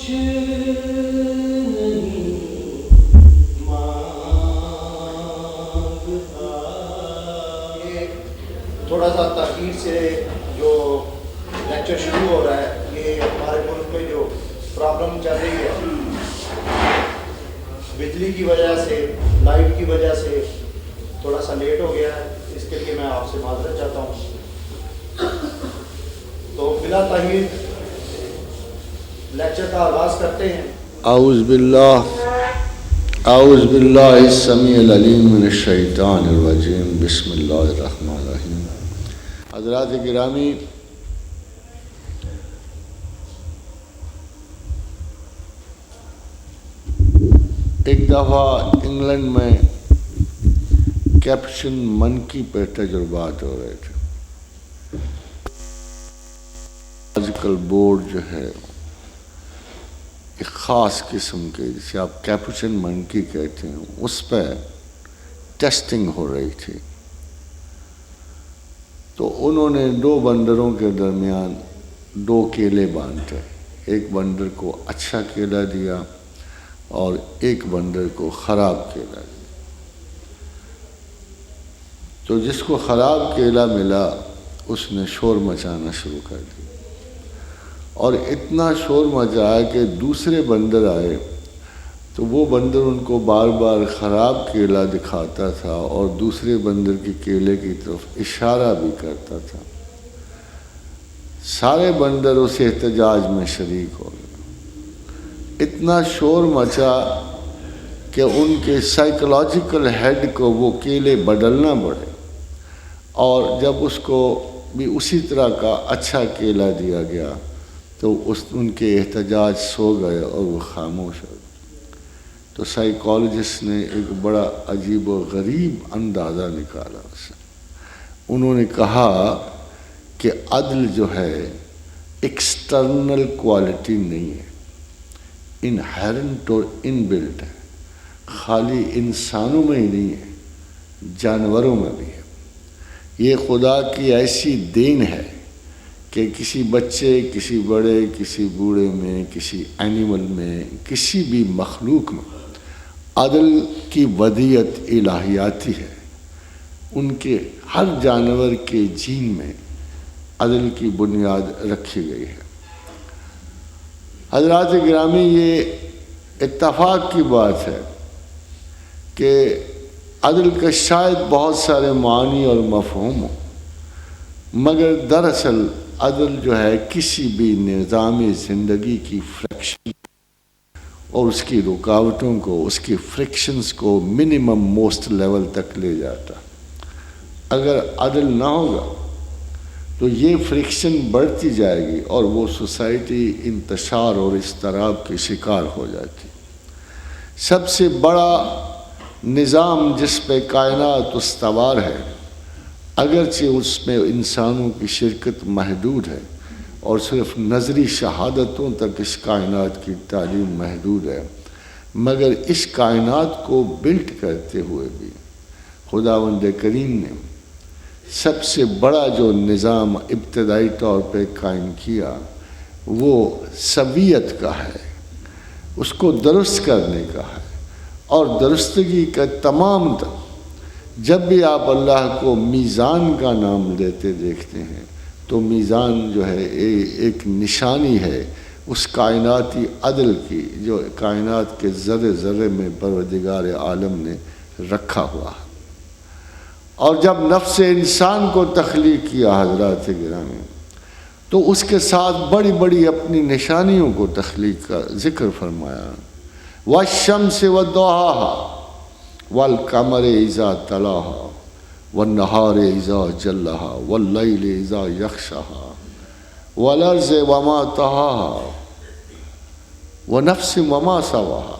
کچھ نہیں مانگتا. یہ تھوڑا سا تاخیر سے جو لیکچر شروع ہو رہا ہے، یہ ہمارے ملک میں جو پرابلم چل رہی ہے بجلی کی وجہ سے، لائٹ کی وجہ سے تھوڑا سا لیٹ ہو گیا ہے. اس کے لیے میں آپ سے معذرت چاہتا ہوں. تو بلا تاخیر لیکچر کا آغاز کرتے ہیں. اعوذ باللہ السمیع العلیم من الشیطان الرجیم. بسم اللہ الرحمن الرحیم. حضرات گرامی، ایک دفعہ انگلینڈ میں کیپشن منکی پہ تجربات ہو رہے تھے. آج کل بورڈ جو ہے ایک خاص قسم کے، جسے آپ کیپشن منکی کہتے ہیں، اس پہ ٹیسٹنگ ہو رہی تھی. تو انہوں نے 2 بندروں کے درمیان 2 کیلے بانٹے. ایک بندر کو اچھا کیلا دیا اور ایک بندر کو خراب کیلا دیا. تو جس کو خراب کیلا ملا اس نے شور مچانا شروع کر دیا، اور اتنا شور مچایا کہ دوسرے بندر آئے. تو وہ بندر ان کو بار بار خراب کیلا دکھاتا تھا اور دوسرے بندر کے کیلے کی طرف اشارہ بھی کرتا تھا. سارے بندر اس احتجاج میں شریک ہو گئے. اتنا شور مچا کہ ان کے سائیکولوجیکل ہیڈ کو وہ کیلے بدلنا پڑے، اور جب اس کو بھی اسی طرح کا اچھا کیلا دیا گیا تو ان کے احتجاج سو گئے اور وہ خاموش ہو گئے. تو سائیکالوجسٹ نے ایک بڑا عجیب و غریب اندازہ نکالا اسے. انہوں نے کہا کہ عدل جو ہے ایکسٹرنل کوالٹی نہیں ہے، انہیرنٹ اور ان بلٹ ہے. خالی انسانوں میں ہی نہیں ہے، جانوروں میں بھی ہے. یہ خدا کی ایسی دین ہے کہ کسی بچے، کسی بڑے، کسی بوڑھے میں، کسی اینیمل میں، کسی بھی مخلوق میں عدل کی ودیعت الہیاتی ہے. ان کے ہر جانور کے جین میں عدل کی بنیاد رکھی گئی ہے. حضرات گرامی، یہ اتفاق کی بات ہے کہ عدل کا شاید بہت سارے معنی اور مفہوم ہوں، مگر دراصل عدل جو ہے کسی بھی نظام زندگی کی فریکشن اور اس کی رکاوٹوں کو، اس کی فرکشنز کو منیمم موسٹ لیول تک لے جاتا. اگر عدل نہ ہوگا تو یہ فرکشن بڑھتی جائے گی اور وہ سوسائٹی انتشار اور اضطراب کی شکار ہو جاتی. سب سے بڑا نظام جس پہ کائنات استوار ہے، اگرچہ اس میں انسانوں کی شرکت محدود ہے اور صرف نظری شہادتوں تک اس کائنات کی تعلیم محدود ہے، مگر اس کائنات کو بلٹ کرتے ہوئے بھی خداوند کریم نے سب سے بڑا جو نظام ابتدائی طور پہ قائم کیا وہ سویت کا ہے، اس کو درست کرنے کا ہے. اور درستگی کا تمام تک جب بھی آپ اللہ کو میزان کا نام لیتے دیکھتے ہیں تو میزان جو ہے ایک نشانی ہے اس کائناتی عدل کی جو کائنات کے ذرے ذرے میں پروردگار عالم نے رکھا ہوا ہے. اور جب نفس انسان کو تخلیق کیا حضرات گرامی، تو اس کے ساتھ بڑی بڑی اپنی نشانیوں کو تخلیق کا ذکر فرمایا. وَالشَّمْسِ وَضُحَاهَا وَالْقَمَرِ إِذَا تَلَاهَا وَالنَّهَارِ إِذَا جَلَّهَا وَاللَّيْلِ إِذَا يَغْشَاهَا وَالْأَرْضِ وَمَا طَحَاهَا وَنَفْسٍ وَمَا سَوَاهَا.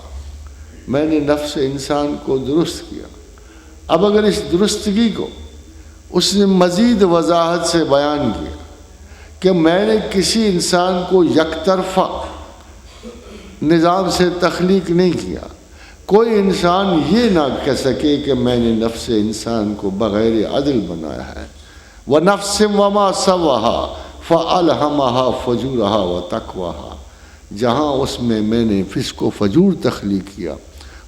میں نے نفس انسان کو درست کیا. اب اگر اس درستگی کو اس نے مزید وضاحت سے بیان کیا کہ میں نے کسی انسان کو یک طرفہ نظام سے تخلیق نہیں کیا. کوئی انسان یہ نہ کہہ سکے کہ میں نے نفس انسان کو بغیر عدل بنایا ہے. وَنَفْسٍ وَمَا سَوَّاهَا فَأَلْهَمَهَا فُجُورَهَا وَتَقْوَاهَا. جہاں اس میں نے فسق و فجور تخلیق کیا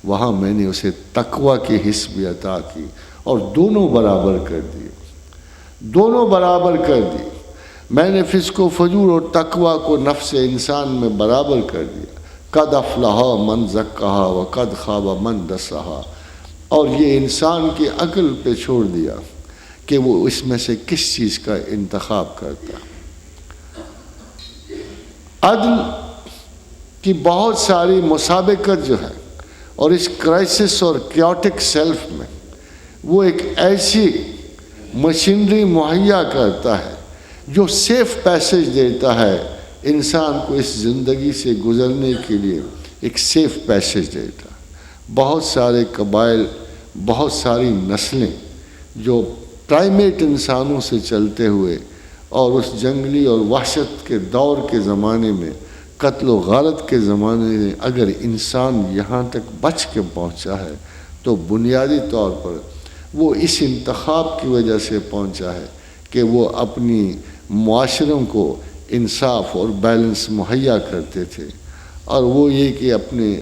وہاں میں نے اسے تقوی کی حص بھی عطا کی اور دونوں برابر کر دیے، دونوں برابر کر دی۔ میں نے فسق و فجور اور تقوی کو نفس انسان میں برابر کر دیا۔ قد افلح من زکھا و قد خاب من دسہا، اور یہ انسان کی عقل پہ چھوڑ دیا کہ وہ اس میں سے کس چیز کا انتخاب کرتا۔ عدل کی بہت ساری مسابقت جو ہے، اور اس کرائسس اور کیوٹک سیلف میں وہ ایک ایسی مشینری مہیا کرتا ہے جو سیف پیسج دیتا ہے انسان کو اس زندگی سے گزرنے کے لیے، ایک سیف پیسج دیتا ہے۔ بہت سارے قبائل، بہت ساری نسلیں جو پرائمیٹ انسانوں سے چلتے ہوئے اور اس جنگلی اور وحشت کے دور کے زمانے میں، قتل و غارت کے زمانے میں اگر انسان یہاں تک بچ کے پہنچا ہے تو بنیادی طور پر وہ اس انتخاب کی وجہ سے پہنچا ہے کہ وہ اپنی معاشروں کو انصاف اور بیلنس مہیا کرتے تھے، اور وہ یہ کہ اپنے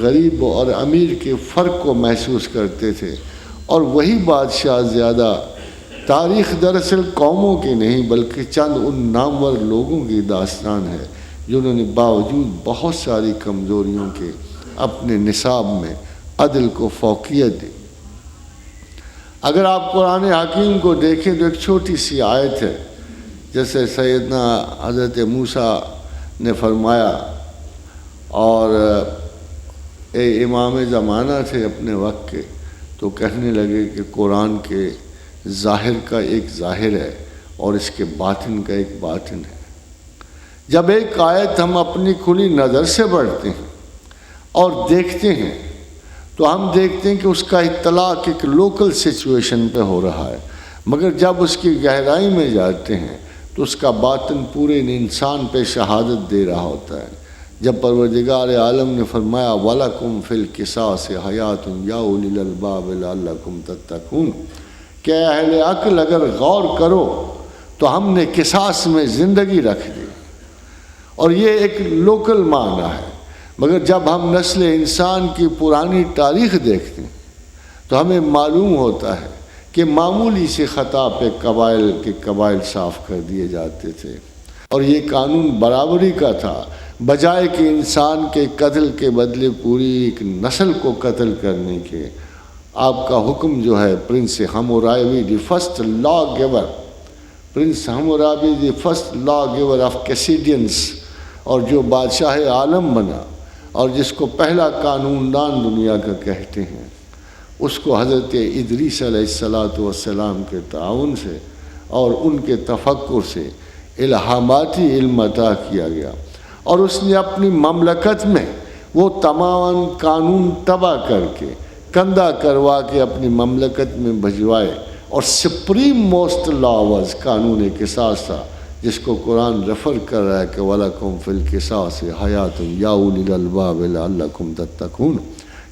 غریب اور امیر کے فرق کو محسوس کرتے تھے۔ اور وہی بادشاہ زیادہ تاریخ دراصل قوموں کی نہیں بلکہ چند ان نامور لوگوں کی داستان ہے جنہوں نے باوجود بہت ساری کمزوریوں کے اپنے نصاب میں عدل کو فوقیت دی۔ اگر آپ قرآن حکیم کو دیکھیں تو ایک چھوٹی سی آیت ہے، جیسے سیدنا حضرت موسیٰ نے فرمایا، اور امام زمانہ تھے اپنے وقت کے، تو کہنے لگے کہ قرآن کے ظاہر کا ایک ظاہر ہے اور اس کے باطن کا ایک باطن ہے۔ جب ایک آیت ہم اپنی کھلی نظر سے پڑھتے ہیں اور دیکھتے ہیں تو ہم دیکھتے ہیں کہ اس کا اطلاق ایک لوکل سچویشن پہ ہو رہا ہے، مگر جب اس کی گہرائی میں جاتے ہیں تو اس کا باطن پورے انسان پہ شہادت دے رہا ہوتا ہے۔ جب پروردگار عالم نے فرمایا وَلَكُمْ فِي الْقِصَاصِ حَيَاةٌ يَا أُولِي الْأَلْبَابِ لَعَلَّكُمْ تَتَّقُونَ، کہ اہل عقل اگر غور کرو تو ہم نے قصاص میں زندگی رکھ دی، اور یہ ایک لوکل معنی ہے، مگر جب ہم نسل انسان کی پرانی تاریخ دیکھتے ہیں تو ہمیں معلوم ہوتا ہے کہ معمولی سی خطا پہ قبائل صاف کر دیے جاتے تھے، اور یہ قانون برابری کا تھا، بجائے کہ انسان کے قتل کے بدلے پوری ایک نسل کو قتل کرنے کے۔ آپ کا حکم جو ہے prince Hammurabi the first law giver, prince Hammurabi the first law giver of کیسیڈینس، اور جو بادشاہ عالم بنا اور جس کو پہلا قانون دان دنیا کا کہتے ہیں، اس کو حضرت ادریس علیہ السلام کے تعاون سے اور ان کے تفکر سے الہاماتی علم عطا کیا گیا، اور اس نے اپنی مملکت میں وہ تمام قانون تباہ کر کے کندہ کروا کے اپنی مملکت میں بھجوائے، اور سپریم موسٹ لا واز قانون قصاص تھا، جس کو قرآن ریفر کر رہا ہے کہ وَلَكُمْ فِي الْقِصَاصِ حَيَاةٌ يَا أُولِي الْأَلْبَابِ لَعَلَّكُمْ تَتَّقُونَ،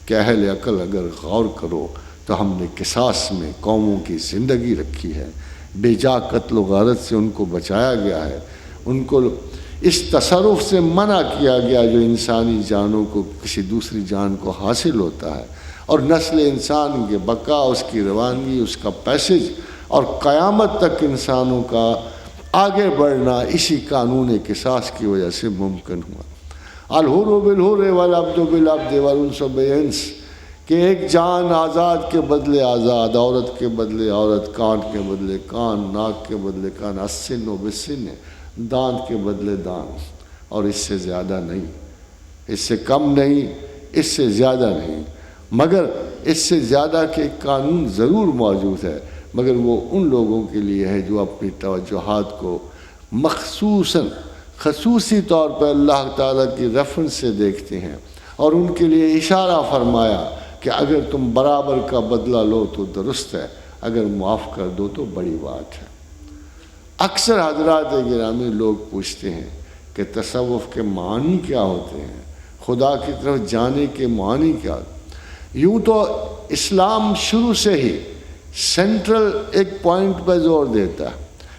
کہ اہل عقل اگر غور کرو تو ہم نے قصاص میں قوموں کی زندگی رکھی ہے، بے جا قتل و غارت سے ان کو بچایا گیا ہے، ان کو اس تصرف سے منع کیا گیا جو انسانی جانوں کو کسی دوسری جان کو حاصل ہوتا ہے، اور نسل انسان کے بقا، اس کی روانگی، اس کا پیسج اور قیامت تک انسانوں کا آگے بڑھنا اسی قانون قصاص کی وجہ سے ممکن ہوا۔ الحر بالحر والعبد بالعبد والانس بالانس، کہ ایک جان آزاد کے بدلے آزاد، عورت کے بدلے عورت، کان کے بدلے کان، ناک کے بدلے کان، السن و بالسن، دانت کے بدلے دانت، اور اس سے زیادہ نہیں، اس سے کم نہیں، اس سے زیادہ نہیں، مگر اس سے زیادہ کے قانون ضرور موجود ہے، مگر وہ ان لوگوں کے لیے ہے جو اپنی توجہات کو خصوصی طور پر اللہ تعالیٰ کی ریفرنس سے دیکھتے ہیں، اور ان کے لیے اشارہ فرمایا کہ اگر تم برابر کا بدلہ لو تو درست ہے، اگر معاف کر دو تو بڑی بات ہے۔ اکثر حضرات گرامی لوگ پوچھتے ہیں کہ تصوف کے معنی کیا ہوتے ہیں، خدا کی طرف جانے کے معنی کیا؟ یوں تو اسلام شروع سے ہی سینٹرل ایک پوائنٹ پہ زور دیتا ہے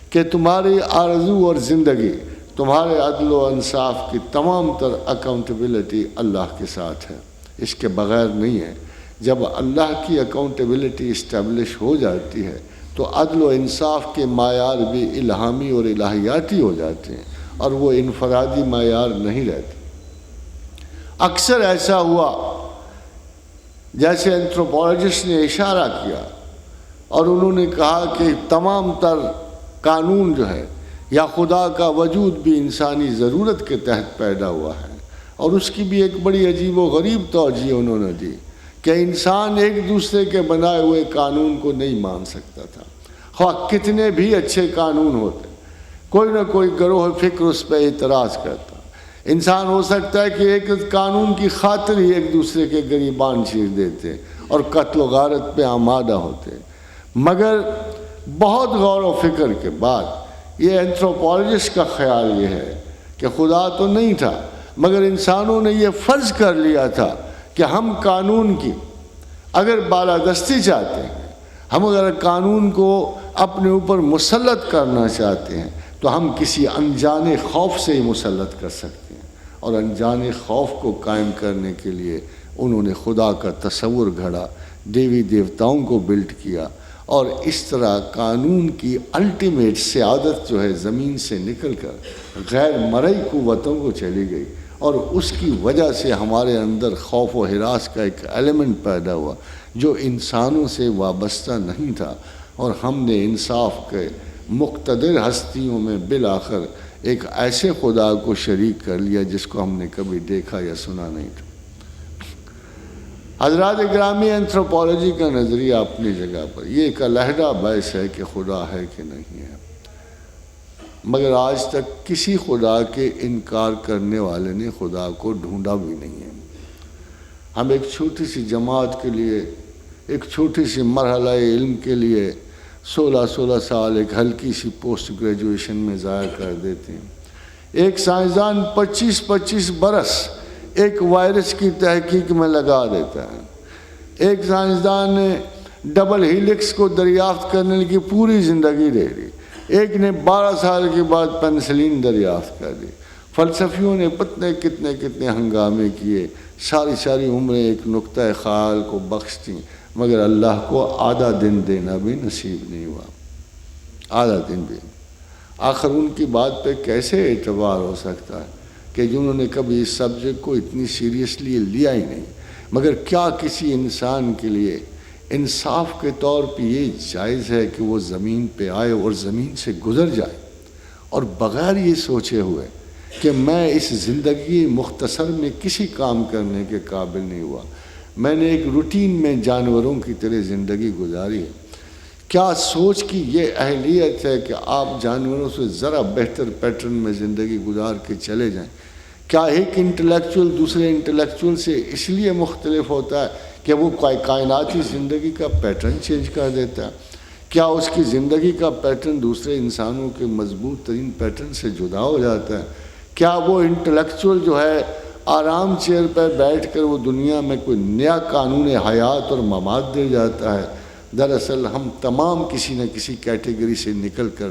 کہ تمہاری آرزو اور زندگی تمہارے عدل و انصاف کی تمام تر اکاؤنٹیبلٹی اللہ کے ساتھ ہے، اس کے بغیر نہیں ہے۔ جب اللہ کی اکاؤنٹیبلٹی اسٹیبلش ہو جاتی ہے تو عدل و انصاف کے معیار بھی الہامی اور الہیاتی ہو جاتے ہیں، اور وہ انفرادی معیار نہیں رہتے۔ اکثر ایسا ہوا، جیسے اینتھروپولوجسٹ نے اشارہ کیا اور انہوں نے کہا کہ تمام تر قانون جو ہے یا خدا کا وجود بھی انسانی ضرورت کے تحت پیدا ہوا ہے، اور اس کی بھی ایک بڑی عجیب و غریب توجیہ انہوں نے دی کہ انسان ایک دوسرے کے بنائے ہوئے قانون کو نہیں مان سکتا تھا، خواہ کتنے بھی اچھے قانون ہوتے، کوئی نہ کوئی گروہ فکر اس پہ اعتراض کرتا۔ انسان ہو سکتا ہے کہ ایک قانون کی خاطر ہی ایک دوسرے کے گریبان چیر دیتے اور قتل و غارت پہ آمادہ ہوتے، مگر بہت غور و فکر کے بعد یہ اینتھروپولوجسٹ کا خیال یہ ہے کہ خدا تو نہیں تھا، مگر انسانوں نے یہ فرض کر لیا تھا کہ ہم قانون کی اگر بالادستی چاہتے ہیں، ہم اگر قانون کو اپنے اوپر مسلط کرنا چاہتے ہیں تو ہم کسی انجانے خوف سے ہی مسلط کر سکتے ہیں، اور انجانے خوف کو قائم کرنے کے لیے انہوں نے خدا کا تصور گھڑا، دیوی دیوتاؤں کو بلڈ کیا، اور اس طرح قانون کی الٹیمیٹ سیادت جو ہے زمین سے نکل کر غیر مرئی قوتوں کو چلی گئی، اور اس کی وجہ سے ہمارے اندر خوف و ہراس کا ایک ایلیمنٹ پیدا ہوا جو انسانوں سے وابستہ نہیں تھا، اور ہم نے انصاف کے مقتدر ہستیوں میں بالآخر ایک ایسے خدا کو شریک کر لیا جس کو ہم نے کبھی دیکھا یا سنا نہیں تھا۔ حضرات گرامی، اینتھروپولوجی کا نظریہ اپنی جگہ پر یہ ایک علیحدہ بحث ہے کہ خدا ہے کہ نہیں ہے، مگر آج تک کسی خدا کے انکار کرنے والے نے خدا کو ڈھونڈا بھی نہیں ہے۔ ہم ایک چھوٹی سی جماعت کے لیے، ایک چھوٹی سی مرحلہ علم کے لیے 16 سال ایک ہلکی سی پوسٹ گریجویشن میں ضائع کر دیتے ہیں۔ ایک سائنسدان 25 برس ایک وائرس کی تحقیق میں لگا دیتا ہے۔ ایک سائنسدان نے ڈبل ہیلکس کو دریافت کرنے کی پوری زندگی دے دی، ایک نے 12 سال کے بعد پینسلین دریافت کر دی۔ فلسفیوں نے کتنے ہنگامے کیے، ساری عمریں ایک نقطہ خیال کو بخش دیں، مگر اللہ کو آدھا دن دینا بھی نصیب نہیں ہوا، آدھا دن بھی۔ آخر ان کی بات پہ کیسے اعتبار ہو سکتا ہے کہ جنہوں نے کبھی اس سبجیکٹ کو اتنی سیریسلی لیا ہی نہیں؟ مگر کیا کسی انسان کے لیے انصاف کے طور پہ یہ جائز ہے کہ وہ زمین پہ آئے اور زمین سے گزر جائے، اور بغیر یہ سوچے ہوئے کہ میں اس زندگی مختصر میں کسی کام کرنے کے قابل نہیں ہوا، میں نے ایک روٹین میں جانوروں کی طرح زندگی گزاری ہے؟ کیا سوچ کی یہ اہلیت ہے کہ آپ جانوروں سے ذرا بہتر پیٹرن میں زندگی گزار کے چلے جائیں؟ کیا ایک انٹلیکچوئل دوسرے انٹلیکچوئل سے اس لیے مختلف ہوتا ہے کہ وہ کائناتی زندگی کا پیٹرن چینج کر دیتا ہے؟ کیا اس کی زندگی کا پیٹرن دوسرے انسانوں کے مضبوط ترین پیٹرن سے جدا ہو جاتا ہے؟ کیا وہ انٹلیکچوئل جو ہے آرام چیئر پر بیٹھ کر وہ دنیا میں کوئی نیا قانون حیات اور ممات دے جاتا ہے؟ دراصل ہم تمام کسی نہ کسی کیٹیگری سے نکل کر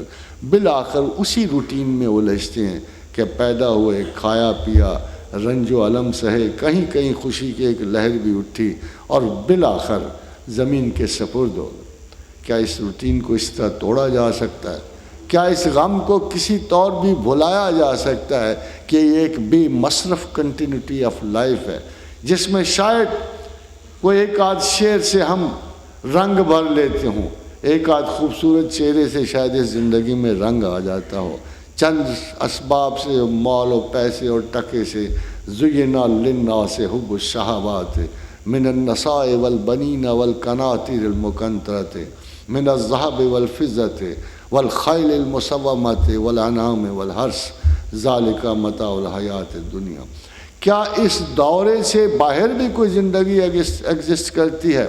بالآخر اسی روٹین میں الجھتے ہیں کہ پیدا ہوئے، کھایا پیا، رنج و علم سہے، کہیں خوشی کی ایک لہر بھی اٹھی، اور بالآخر زمین کے سپرد ہو گئے۔ کیا اس روٹین کو اس طرح توڑا جا سکتا ہے؟ کیا اس غم کو کسی طور بھی بھلایا جا سکتا ہے کہ یہ ایک بے مصرف کنٹینیوٹی آف لائف ہے، جس میں شاید کوئی ایک آدھ شعر سے ہم رنگ بھر لیتے ہوں، ایک آدھ خوبصورت چہرے سے شاید اس زندگی میں رنگ آ جاتا ہو، چند اسباب سے، مال و پیسے اور ٹکے سے زینا للناس حب الشہوات من النساء والبنین والقناطیر المقنطرۃ من الذهب والفضة والخیل المسومة والانعام والحرث ذالک متاع الحیات الدنیا۔ کیا اس دورے سے باہر بھی کوئی زندگی ایگزسٹ کرتی ہے؟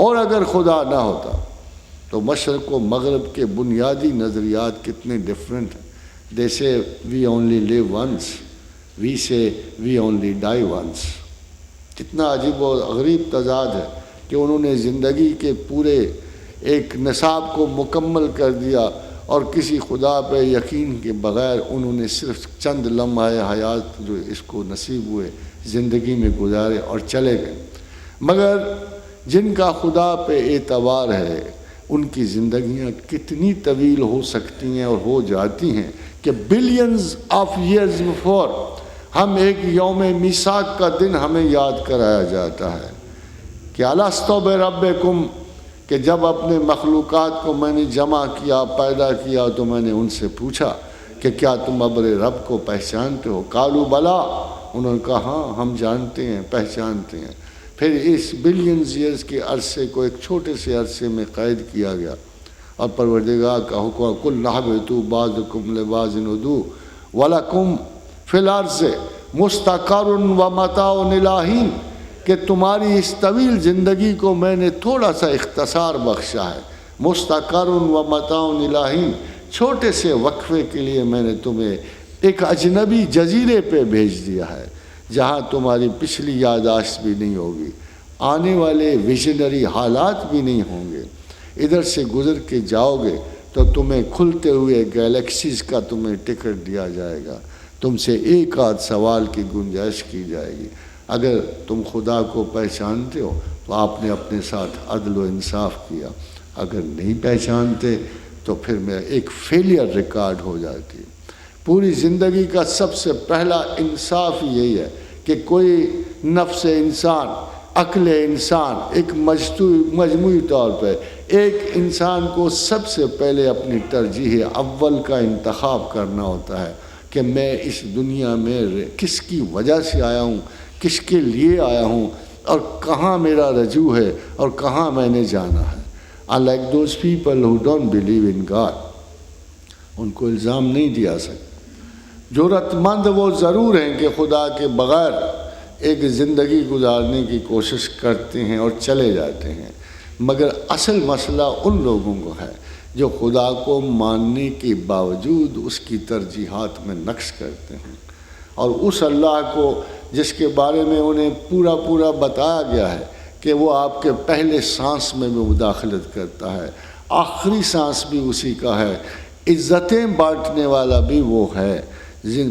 اور اگر خدا نہ ہوتا تو مشرق و مغرب کے بنیادی نظریات کتنے ڈفرینٹ ہیں۔ They say we only live once, we say we only die once۔ کتنا عجیب و غریب تضاد ہے کہ انہوں نے زندگی کے پورے ایک نصاب کو مکمل کر دیا، اور کسی خدا پہ یقین کے بغیر انہوں نے صرف چند لمحے حیات جو اس کو نصیب ہوئے زندگی میں گزارے اور چلے گئے۔ مگر جن کا خدا پہ اعتبار ہے ان کی زندگیاں کتنی طویل ہو سکتی ہیں اور ہو جاتی ہیں کہ بلینز آف ایئرز بفور ہم ایک یوم میثاق کا دن ہمیں یاد کرایا جاتا ہے کہ الستو بربکم، کہ جب اپنے مخلوقات کو میں نے جمع کیا، پیدا کیا، تو میں نے ان سے پوچھا کہ کیا تم ابر رب کو پہچانتے ہو؟ قالوا بلا، انہوں نے کہا ہاں ہم جانتے ہیں، پہچانتے ہیں۔ پھر اس بلینز ایئرز کے عرصے کو ایک چھوٹے سے عرصے میں قید کیا گیا اور پروردگار کا حکم قل اہبطوا بعضکم لبعض عدو ولکم فی الارض مستقر ومتاع الی حین، کہ تمہاری اس طویل زندگی کو میں نے تھوڑا سا اختصار بخشا ہے، مستقر ومتاع الی حین، چھوٹے سے وقفے کے لیے میں نے تمہیں ایک اجنبی جزیرے پہ بھیج دیا ہے جہاں تمہاری پچھلی یادداشت بھی نہیں ہوگی، آنے والے ویژنری حالات بھی نہیں ہوں گے، ادھر سے گزر کے جاؤ گے تو تمہیں کھلتے ہوئے گیلیکسیز کا تمہیں ٹکٹ دیا جائے گا، تم سے ایک آدھ سوال کی گنجائش کی جائے گی۔ اگر تم خدا کو پہچانتے ہو تو آپ نے اپنے ساتھ عدل و انصاف کیا، اگر نہیں پہچانتے تو پھر میں ایک فیلئر ریکارڈ ہو جاتی ہے۔ پوری زندگی کا سب سے پہلا انصاف یہی ہے کہ کوئی نفس انسان، عقل انسان ایک مجموعی طور پہ ایک انسان کو سب سے پہلے اپنی ترجیح اول کا انتخاب کرنا ہوتا ہے کہ میں اس دنیا میں کس کی وجہ سے آیا ہوں، کس کے لیے آیا ہوں، اور کہاں میرا رجوع ہے اور کہاں میں نے جانا ہے۔ unlike those people who don't believe in God، ان کو الزام نہیں دیا سکتا۔ جرأت مند وہ ضرور ہیں کہ خدا کے بغیر ایک زندگی گزارنے کی کوشش کرتے ہیں اور چلے جاتے ہیں، مگر اصل مسئلہ ان لوگوں کو ہے جو خدا کو ماننے کے باوجود اس کی ترجیحات میں نقص کرتے ہیں، اور اس اللہ کو جس کے بارے میں انہیں پورا بتایا گیا ہے کہ وہ آپ کے پہلے سانس میں بھی مداخلت کرتا ہے، آخری سانس بھی اسی کا ہے، عزتیں بانٹنے والا بھی وہ ہے،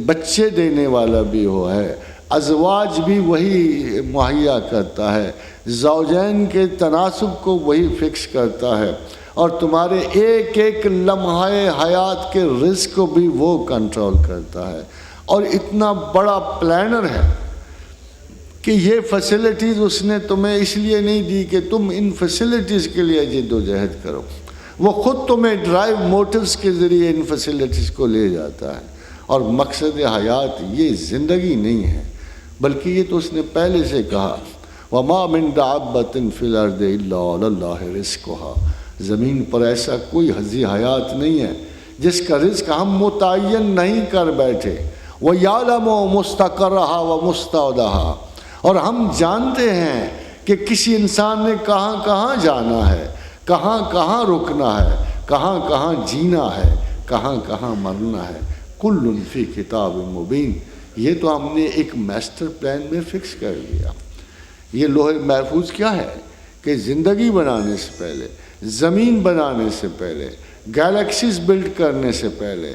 بچے دینے والا بھی وہ ہے، ازواج بھی وہی مہیا کرتا ہے، زوجین کے تناسب کو وہی فکس کرتا ہے، اور تمہارے ایک ایک لمحہ حیات کے رزق کو بھی وہ کنٹرول کرتا ہے، اور اتنا بڑا پلانر ہے کہ یہ فیسلٹیز اس نے تمہیں اس لیے نہیں دی کہ تم ان فیسلٹیز کے لیے جد و جہد کرو، وہ خود تمہیں ڈرائیو موٹرز کے ذریعے ان فیسلٹیز کو لے جاتا ہے، اور مقصد حیات یہ زندگی نہیں ہے، بلکہ یہ تو اس نے پہلے سے کہا وَمَا مِن دَابَّةٍ فِي الْأَرْضِ إِلَّا عَلَى اللَّهِ رِزْقُهَا، زمین پر ایسا کوئی حزی حیات نہیں ہے جس کا رزق ہم متعین نہیں کر بیٹھے، وَيَعْلَمُ مُسْتَقَرَّهَا وَمُسْتَوْدَعَهَا، اور ہم جانتے ہیں کہ کسی انسان نے کہاں کہاں جانا ہے، کہاں کہاں رکنا ہے، کہاں کہاں جینا ہے، کہاں کہاں مرنا ہے، کل فی کتاب مبین، یہ تو ہم نے ایک میسٹر پلان میں فکس کر دیا۔ یہ لوح محفوظ کیا ہے کہ زندگی بنانے سے پہلے، زمین بنانے سے پہلے، گیلیکسیز بلڈ کرنے سے پہلے،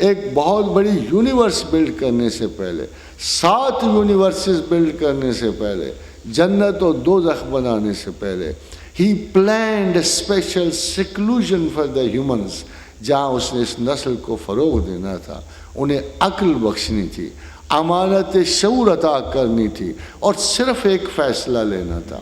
ایک بہت بڑی یونیورس بلڈ کرنے سے پہلے، 7 یونیورسز بلڈ کرنے سے پہلے، جنت و دوزخ بنانے سے پہلے، ہی planned special seclusion for the humans, جہاں اس نے اس نسل کو فروغ دینا تھا، انہیں عقل بخشنی تھی، امانت شعور عطا کرنی تھی، اور صرف ایک فیصلہ لینا تھا۔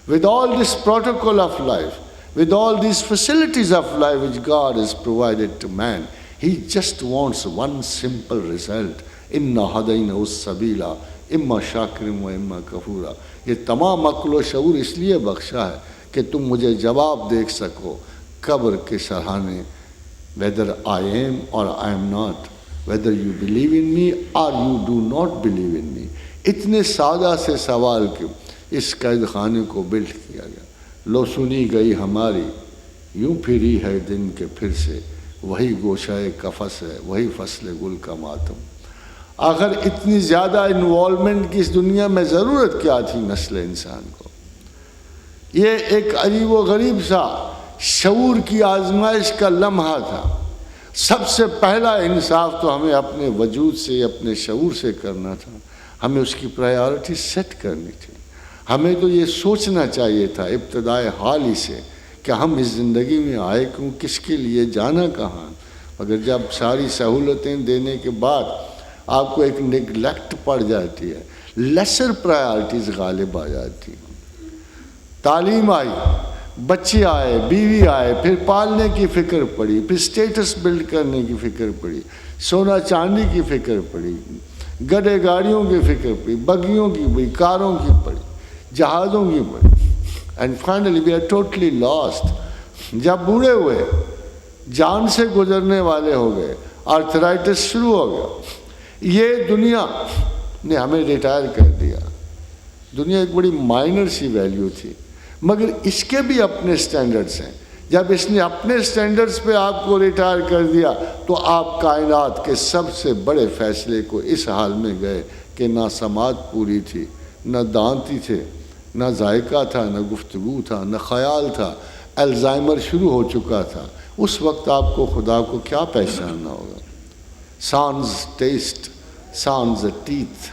with all this protocol of life, with all these facilities of life which God has provided to man, he just wants one simple result. inna hadaynahu as-sabila imma shakiran wa imma kafura۔ یہ تمام عقل و شعور اس لیے بخشا ہے کہ تم مجھے جواب دیکھ سکو قبر کے سرحانے، whether I am or I am not، whether you believe in me or you do not believe in me۔ اتنے سادہ سے سوال کے اس قید خانے کو بلڈ کیا گیا۔ لو سنی گئی ہماری یوں پھری ہے دن کے پھر سے، وہی گوشۂ قفس ہے، وہی فصل گل کا ماتم۔ آخر اتنی زیادہ انوالومنٹ کی اس دنیا میں ضرورت کیا تھی نسل انسان کو؟ یہ ایک عجیب و غریب سا شعور کی آزمائش کا لمحہ تھا سب سے پہلا انصاف تو ہمیں اپنے وجود سے اپنے شعور سے کرنا تھا. ہمیں اس کی پرائیورٹی سیٹ کرنی تھی. ہمیں تو یہ سوچنا چاہیے تھا ابتدائے حال ہی سے کہ ہم اس زندگی میں آئے کیوں, کس کے لیے, جانا کہاں. مگر جب ساری سہولتیں دینے کے بعد آپ کو ایک نگلیکٹ پڑ جاتی ہے, لیسر پرائیورٹیز غالب آ جاتی ہیں. تعلیم آئی, بچے آئے, بیوی آئے, پھر پالنے کی فکر پڑی, پھر سٹیٹس بلڈ کرنے کی فکر پڑی, سونا چاندی کی فکر پڑی, گڈے گاڑیوں کی فکر پڑی, بگیوں کی پڑی, کاروں کی پڑی, جہازوں کی پڑی. And finally we are totally lost. جب بوڑھے ہوئے, جان سے گزرنے والے ہو گئے, آرتھرائٹس شروع ہو گیا, یہ دنیا نے ہمیں ریٹائر کر دیا. دنیا ایک بڑی مائنر سی ویلیو تھی, مگر اس کے بھی اپنے سٹینڈرڈز ہیں. جب اس نے اپنے سٹینڈرڈز پہ آپ کو ریٹائر کر دیا تو آپ کائنات کے سب سے بڑے فیصلے کو اس حال میں گئے کہ نہ سماعت پوری تھی, نہ دانتی تھے, نہ ذائقہ تھا, نہ گفتگو تھا, نہ خیال تھا, الزائمر شروع ہو چکا تھا. اس وقت آپ کو خدا کو کیا پہچاننا ہوگا؟ Sons test, sons teeth,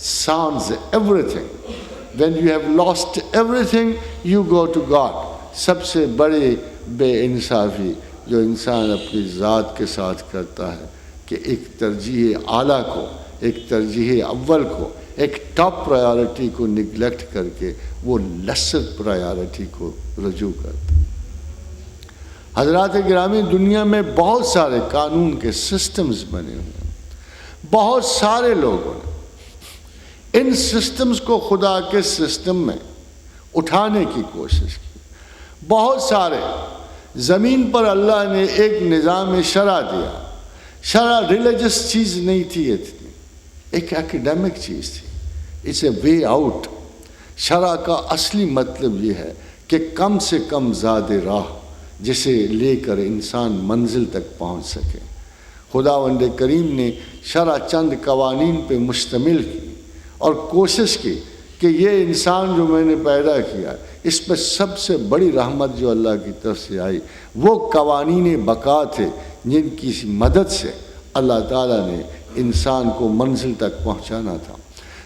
sons every thing. When you have lost everything, you go to God. سب سے بڑی بے انصافی جو انسان اپنی ذات کے ساتھ کرتا ہے کہ ایک ترجیح اعلیٰ کو, ایک ترجیح اول کو, ایک ٹاپ پرائیورٹی کو نگلیکٹ کر کے وہ لیسر پرائیورٹی کو رجوع کرتا ہے. حضرات گرامی, دنیا میں بہت سارے قانون کے سسٹمز بنے ہوئے ہیں. بہت سارے لوگوں نے ان سسٹمز کو خدا کے سسٹم میں اٹھانے کی کوشش کی. بہت سارے زمین پر اللہ نے ایک نظام شرع دیا. شرع ریلیجس چیز نہیں تھی, اتنی ایک ایکیڈیمک چیز تھی. It's a way out. شرع کا اصلی مطلب یہ ہے کہ کم سے کم زاد راہ جسے لے کر انسان منزل تک پہنچ سکے. خداوند کریم نے شرع چند قوانین پہ مشتمل کی اور کوشش کی کہ یہ انسان جو میں نے پیدا کیا, اس پہ سب سے بڑی رحمت جو اللہ کی طرف سے آئی وہ قوانین بقا تھے جن کی مدد سے اللہ تعالیٰ نے انسان کو منزل تک پہنچانا تھا.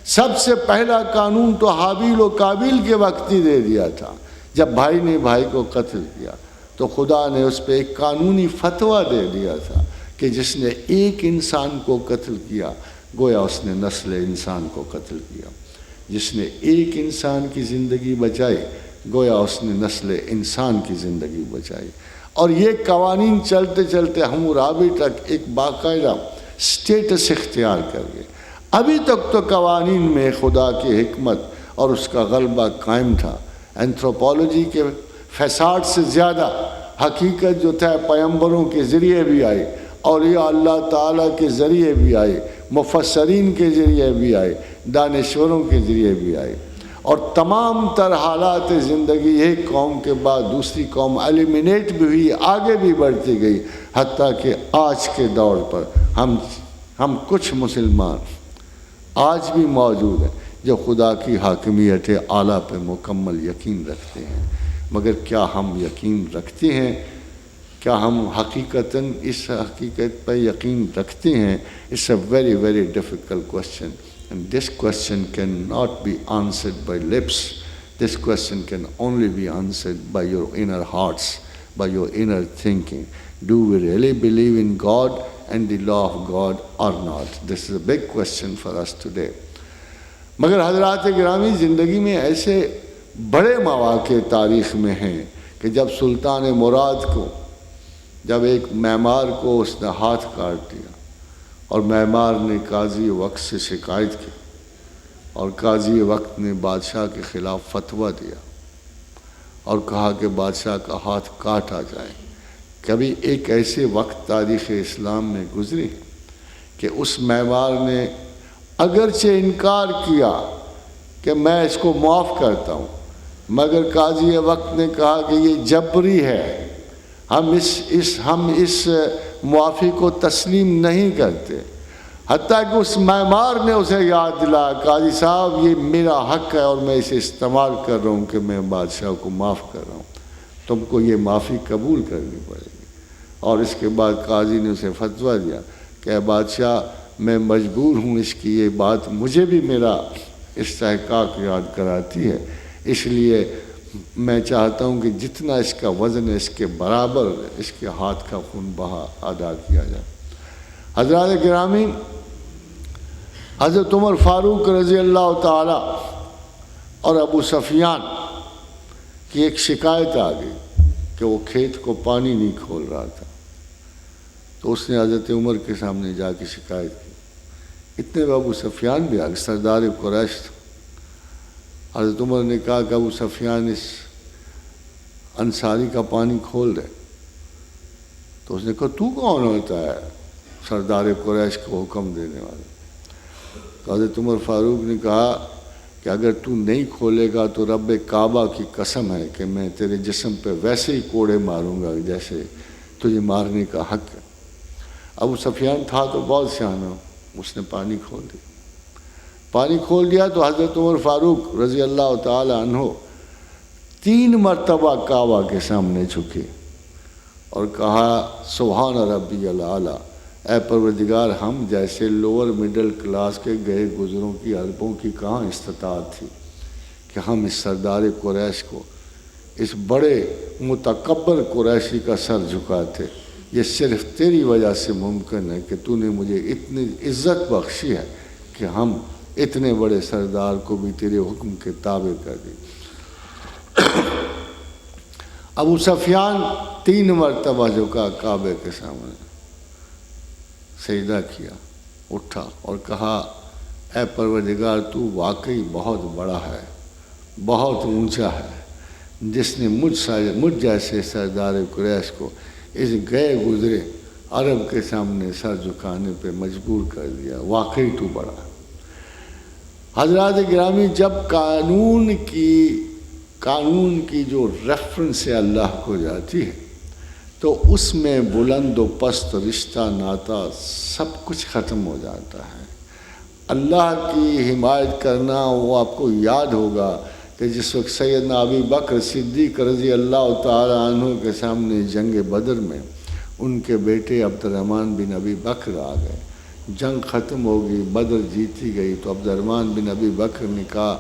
سب سے پہلا قانون تو حابیل و قابیل کے وقت ہی دے دیا تھا. جب بھائی نے بھائی کو قتل کیا تو خدا نے اس پہ ایک قانونی فتویٰ دے دیا تھا کہ جس نے ایک انسان کو قتل کیا گویا اس نے نسل انسان کو قتل کیا. جس نے ایک انسان کی زندگی بچائی گویا اس نے نسل انسان کی زندگی بچائی. اور یہ قوانین چلتے چلتے حمورابی تک ایک باقاعدہ سٹیٹس اختیار کر گئے. ابھی تک تو قوانین میں خدا کی حکمت اور اس کا غلبہ قائم تھا. اینتھروپولوجی کے فساد سے زیادہ حقیقت جو تھا پیغمبروں کے ذریعے بھی آئی, اولیاء اللہ تعالیٰ کے ذریعے بھی آئی, مفسرین کے ذریعے بھی آئے, دانشوروں کے ذریعے بھی آئے. اور تمام تر حالات زندگی ایک قوم کے بعد دوسری قوم ایلیمینیٹ بھی ہوئی, آگے بھی بڑھتی گئی, حتیٰ کہ آج کے دور پر ہم کچھ مسلمان آج بھی موجود ہیں جو خدا کی حاکمیت اعلیٰ پہ مکمل یقین رکھتے ہیں. مگر کیا ہم یقین رکھتے ہیں؟ کیا ہم حقیقتاً اس حقیقت پر یقین رکھتے ہیں؟ It's a very, very difficult question. And this question cannot be answered by lips. This question can only be answered by your inner hearts, by your inner thinking. Do we really believe in God and the law of God or not? This is a big question for us today. مگر حضرات گرامی, زندگی میں ایسے بڑے مواقع تاریخ میں ہیں کہ جب سلطان مراد کو, جب ایک معمار کو اس نے ہاتھ کاٹ دیا اور معمار نے قاضی وقت سے شکایت کی اور قاضی وقت نے بادشاہ کے خلاف فتویٰ دیا اور کہا کہ بادشاہ کا ہاتھ کاٹا جائے. کبھی ایک ایسے وقت تاریخ اسلام میں گزری کہ اس معمار نے اگرچہ انکار کیا کہ میں اس کو معاف کرتا ہوں, مگر قاضی وقت نے کہا کہ یہ جبری ہے, ہم اس معافی کو تسلیم نہیں کرتے. حتیٰ کہ اس معمار نے اسے یاد دلایا, قاضی صاحب یہ میرا حق ہے اور میں اسے استعمال کر رہا ہوں کہ میں بادشاہ کو معاف کر رہا ہوں, تم کو یہ معافی قبول کرنی پڑے گی. اور اس کے بعد قاضی نے اسے فتویٰ دیا کہ اے بادشاہ میں مجبور ہوں، اس کی یہ بات مجھے بھی میرا استحقاق یاد کراتی ہے، اس لیے میں چاہتا ہوں کہ جتنا اس کا وزن ہے اس کے برابر اس کے ہاتھ کا خون بہا ادا کیا جائے۔ حضرات گرامی، حضرت عمر فاروق رضی اللہ تعالی اور ابو سفیان کی ایک شکایت آ گئی کہ وہ کھیت کو پانی نہیں کھول رہا تھا، تو اس نے حضرت عمر کے سامنے جا کے شکایت کی۔ اتنے میں ابو سفیان بھی آ گئے، سردار قریش تھا۔ حضرت عمر نے کہا کہ ابو سفیان اس انصاری کا پانی کھول دے، تو اس نے کہا تو کون ہوتا ہے سردار قریش کو حکم دینے والا؟ تو حضرت عمر فاروق نے کہا کہ اگر تو نہیں کھولے گا تو رب کعبہ کی قسم ہے کہ میں تیرے جسم پہ ویسے ہی کوڑے ماروں گا جیسے تجھے مارنے کا حق ہے۔ ابو سفیان تھا تو بہت سیانا، اس نے پانی کھول دیا۔ پانی کھول دیا تو حضرت عمر فاروق رضی اللہ تعالی عنہ 3 مرتبہ کعبہ کے سامنے جھکے اور کہا سبحان ربی الاعلیٰ، اے پروردگار ہم جیسے لوور مڈل کلاس کے گئے گزروں کی عربوں کی کہاں استطاعت تھی کہ ہم اس سردار قریش کو، اس بڑے متکبر قریشی کا سر جھکاتے۔ یہ صرف تیری وجہ سے ممکن ہے کہ تو نے مجھے اتنی عزت بخشی ہے کہ ہم اتنے بڑے سردار کو بھی تیرے حکم کے تابع کر دی۔ ابو سفیان 3 مرتبہ جھکا کعبے کے سامنے، سجدہ کیا، اٹھا اور کہا اے پروردگار تو واقعی بہت بڑا ہے، بہت اونچا ہے، جس نے مجھ جیسے سردار قریش کو اس گئے گزرے عرب کے سامنے سر جھکانے پہ مجبور کر دیا، واقعی تو بڑا ہے۔ حضرات گرامی، جب قانون کی جو ریفرنس ہے اللہ کو جاتی ہے تو اس میں بلند و پست رشتہ ناتا سب کچھ ختم ہو جاتا ہے۔ اللہ کی حمایت کرنا، وہ آپ کو یاد ہوگا کہ جس وقت سیدنا ابی بکر صدیق رضی اللہ تعالی عنہ کے سامنے جنگ بدر میں ان کے بیٹے عبد الرحمن بن ابی بکر آ گئے، جنگ ختم ہو گئی، بدر جیتی گئی، تو عبد الرحمن بن ابی بکر نے کہا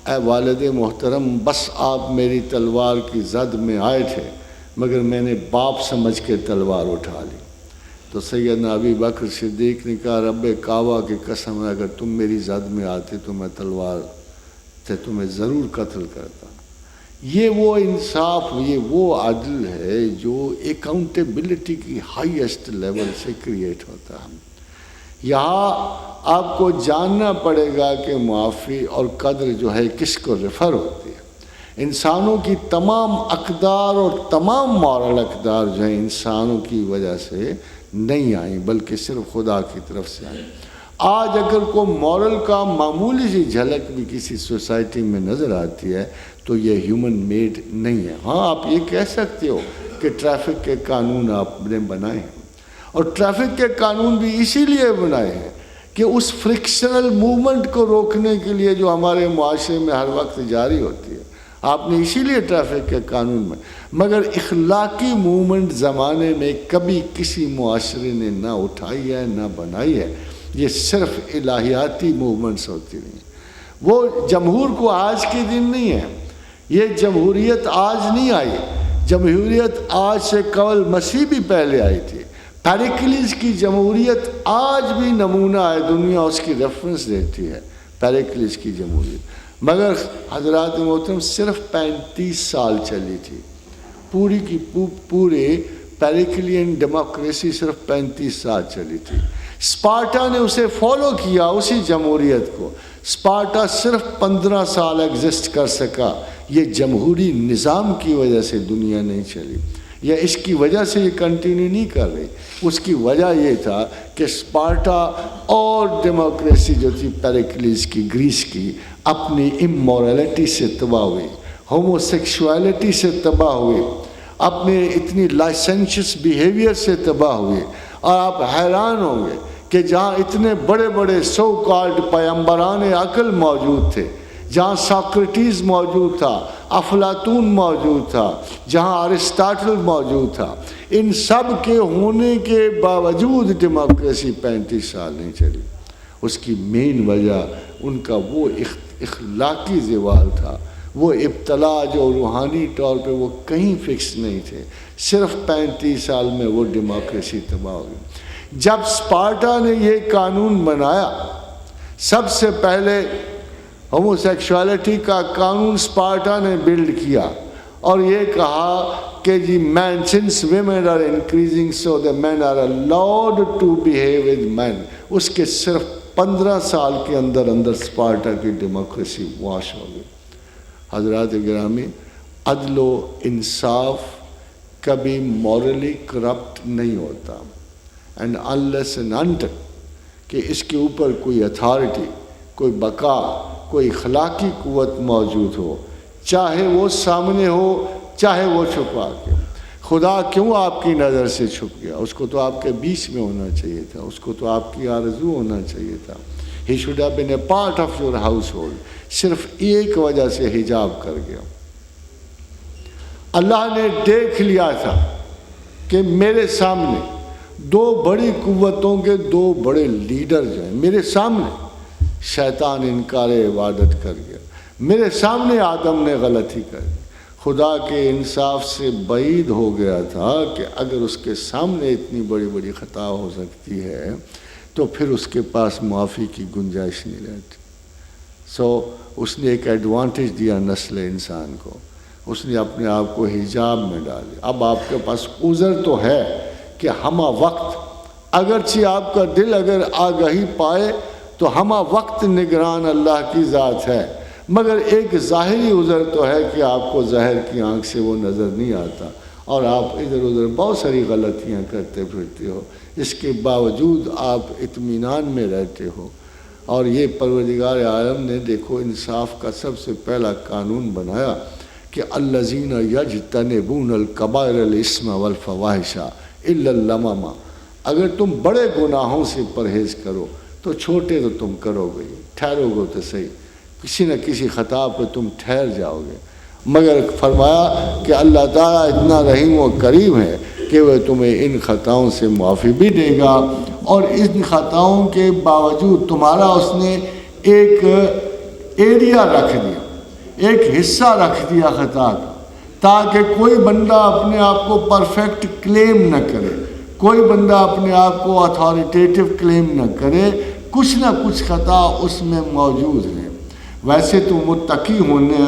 اے والد محترم، بس آپ میری تلوار کی زد میں آئے تھے مگر میں نے باپ سمجھ کے تلوار اٹھا لی۔ تو سیدنا ابی بکر صدیق نے کہا رب کعبہ کی قسم ہے اگر تم میری زد میں آتے تو میں تلوار سے تمہیں ضرور قتل کرتا۔ یہ وہ انصاف، یہ وہ عدل ہے جو اکاؤنٹیبلٹی کی ہائیسٹ لیول سے کریٹ ہوتا ہے۔ یہاں آپ کو جاننا پڑے گا کہ معافی اور قدر جو ہے کس کو ریفر ہوتی ہے۔ انسانوں کی تمام اقدار اور تمام مورل اقدار جو ہیں انسانوں کی وجہ سے نہیں آئیں بلکہ صرف خدا کی طرف سے آئیں۔ آج اگر کوئی مورل کا معمولی سی جھلک بھی کسی سوسائٹی میں نظر آتی ہے تو یہ ہیومن میڈ نہیں ہے۔ ہاں آپ یہ کہہ سکتے ہو کہ ٹریفک کے قانون آپ نے بنائے ہیں، اور ٹریفک کے قانون بھی اسی لیے بنائے ہیں کہ اس فرکشنل موومنٹ کو روکنے کے لیے جو ہمارے معاشرے میں ہر وقت جاری ہوتی ہے، آپ نے اسی لیے ٹریفک کے قانون میں، مگر اخلاقی موومنٹ زمانے میں کبھی کسی معاشرے نے نہ اٹھائی ہے نہ بنائی ہے، یہ صرف الہیاتی موومنٹس ہوتی رہی ہیں۔ وہ جمہور کو آج کے دن نہیں ہے، یہ جمہوریت آج نہیں آئی، جمہوریت آج سے قبل مسیح بھی پہلے آئی تھی۔ پیریکلیس کی جمہوریت آج بھی نمونہ ہے، دنیا اس کی ریفرنس دیتی ہے، پیریکلیس کی جمہوریت، مگر حضرات محترم صرف 35 سال چلی تھی، پوری کی پورے پیریکلین ڈیموکریسی صرف 35 سال چلی تھی۔ اسپارٹا نے اسے فالو کیا، اسی جمہوریت کو۔ اسپارٹا صرف 15 سال ایگزسٹ کر سکا، یہ جمہوری نظام کی وجہ سے دنیا نہیں چلی، یا اس کی وجہ سے یہ کنٹینیو نہیں کر رہی۔ اس کی وجہ یہ تھا کہ اسپارٹا اور ڈیموکریسی جو تھی پیریکلیس کی، گریس کی، اپنی امورلٹی سے تباہ ہوئی، ہومو سیکشوالٹی سے تباہ ہوئی، اپنے اتنی لائسنشس بیہیویئر سے تباہ ہوئی۔ اور آپ حیران ہوں گے کہ جہاں اتنے بڑے بڑے سو کالڈ پیغمبران عقل موجود تھے، جہاں ساکریٹیز موجود تھا، افلاطون موجود تھا، جہاں ارسطاٹل موجود تھا، ان سب کے ہونے کے باوجود ڈیموکریسی 35 سال نہیں چلی۔ اس کی مین وجہ ان کا وہ اخلاقی زوال تھا، وہ ابتلا جو روحانی طور پہ وہ کہیں فکس نہیں تھے، صرف 35 سال میں وہ ڈیموکریسی تباہ ہو گئی۔ جب اسپارٹا نے یہ قانون بنایا، سب سے پہلے ہومو سیکشوالٹی کا قانون اسپارٹا نے بلڈ کیا اور یہ کہا کہ جی men since women are increasing so the men are allowed to behave with men. اس کے صرف 15 سال کے اندر اسپارٹا کی ڈیموکریسی واش ہو گئی۔ حضرات گرامی، عدل و انصاف کبھی مورلی کرپٹ نہیں ہوتا، اینڈ انلیس اینڈ انٹل کہ اس کے اوپر کوئی اتھارٹی، کوئی بقا، کوئی اخلاقی قوت موجود ہو، چاہے وہ سامنے ہو چاہے وہ چھپا کے۔ خدا کیوں آپ کی نظر سے چھپ گیا؟ اس کو تو آپ کے بیچ میں ہونا چاہیے تھا، اس کو تو آپ کی آرزو ہونا چاہیے تھا۔ He should have been a part of your house hold, صرف ایک وجہ سے حجاب کر گیا۔ اللہ نے دیکھ لیا تھا کہ میرے سامنے دو بڑی قوتوں کے دو بڑے لیڈر جو ہیں میرے سامنے، شیطان انکار عبادت کر گیا، میرے سامنے آدم نے غلطی کر دی۔ خدا کے انصاف سے بعید ہو گیا تھا کہ اگر اس کے سامنے اتنی بڑی بڑی خطا ہو سکتی ہے تو پھر اس کے پاس معافی کی گنجائش نہیں رہتی۔ اس نے ایک ایڈوانٹیج دیا نسل انسان کو، اس نے اپنے آپ کو حجاب میں ڈالے۔ اب آپ کے پاس عذر تو ہے کہ ہمہ وقت اگرچہ آپ کا دل اگر آگہی پائے تو ہمہ وقت نگران اللہ کی ذات ہے، مگر ایک ظاہری عذر تو ہے کہ آپ کو ظاہر کی آنکھ سے وہ نظر نہیں آتا اور آپ ادھر ادھر بہت ساری غلطیاں کرتے پھرتے ہو، اس کے باوجود آپ اطمینان میں رہتے ہو۔ اور یہ پروردگار عالم نے دیکھو انصاف کا سب سے پہلا قانون بنایا کہ الذین یجتنبون الکبائر الاسم والفواحش الا اللمم، اگر تم بڑے گناہوں سے پرہیز کرو تو چھوٹے تو تم کرو گے، ٹھہرو گے تو صحیح، کسی نہ کسی خطا پہ تم ٹھہر جاؤ گے، مگر فرمایا کہ اللہ تعالیٰ اتنا رحیم و کریم ہے کہ وہ تمہیں ان خطاؤں سے معافی بھی دے گا، اور ان خطاؤں کے باوجود تمہارا اس نے ایک ایریا رکھ دیا، ایک حصہ رکھ دیا خطا کا، تاکہ کوئی بندہ اپنے آپ کو پرفیکٹ کلیم نہ کرے، کوئی بندہ اپنے آپ کو اتھارٹیٹیو کلیم نہ کرے، کچھ نہ کچھ خطا اس میں موجود ہے۔ ویسے تو متقی ہونے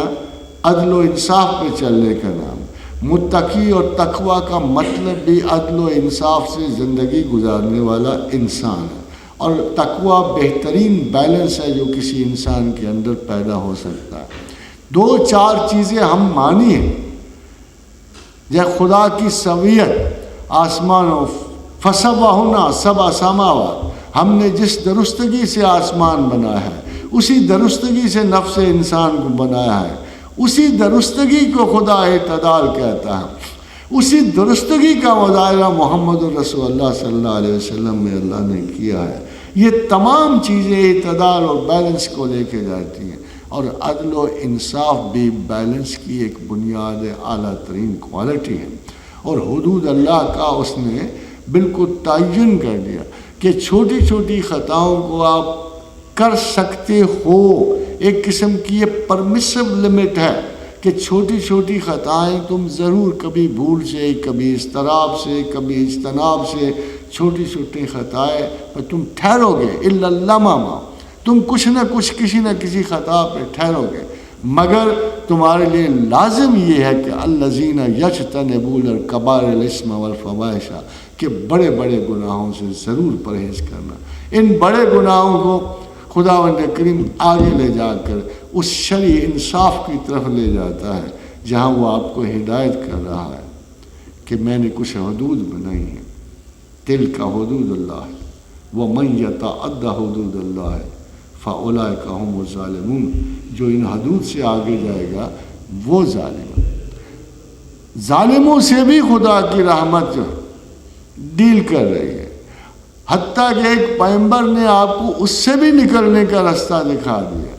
عدل و انصاف پہ چلنے کا نام، متقی اور تقوی کا مطلب بھی عدل و انصاف سے زندگی گزارنے والا انسان ہے، اور تقوی بہترین بیلنس ہے جو کسی انسان کے اندر پیدا ہو سکتا ہے۔ دو چار چیزیں ہم مانی ہیں، یہ خدا کی سویت، آسمانوں فسوہن سبع سماوات، ہم نے جس درستگی سے آسمان بنایا ہے اسی درستگی سے نفس انسان کو بنایا ہے، اسی درستگی کو خدا اعتدال کہتا ہے، اسی درستگی کا مظاہرہ محمد رسول اللہ صلی اللہ علیہ وسلم میں اللہ نے کیا ہے۔ یہ تمام چیزیں اعتدال اور بیلنس کو لے کے جاتی ہیں، اور عدل و انصاف بھی بیلنس کی ایک بنیاد اعلیٰ ترین کوالٹی ہے۔ اور حدود اللہ کا اس نے بالکل تعین کر دیا کہ چھوٹی چھوٹی خطاؤں کو آپ کر سکتے ہو، ایک قسم کی یہ پرمیسو لمٹ ہے کہ چھوٹی چھوٹی خطائیں تم ضرور کبھی بھول سے، کبھی اضطراب سے، کبھی اجتناب سے، چھوٹی چھوٹی خطائیں پر تم ٹھہرو گے، الا اللمم، تم کچھ نہ کچھ کسی نہ کسی خطا پہ ٹھہرو گے، مگر تمہارے لیے لازم یہ ہے کہ الذین یجتنبون الکبائر الاسم والفواحش، کہ بڑے بڑے گناہوں سے ضرور پرہیز کرنا۔ ان بڑے گناہوں کو خداوند کریم آگے لے جا کر اس شرعی انصاف کی طرف لے جاتا ہے، جہاں وہ آپ کو ہدایت کر رہا ہے کہ میں نے کچھ حدود بنائی ہیں، تلک حدود اللہ ومن یتعد حدود اللہ فاولئک هم الظالمون، جو ان حدود سے آگے جائے گا وہ ظالم ہے۔ ظالموں سے بھی خدا کی رحمت ڈیل کر رہی ہے، حتیٰ کہ ایک پیغمبر نے آپ کو اس سے بھی نکلنے کا راستہ دکھا دیا۔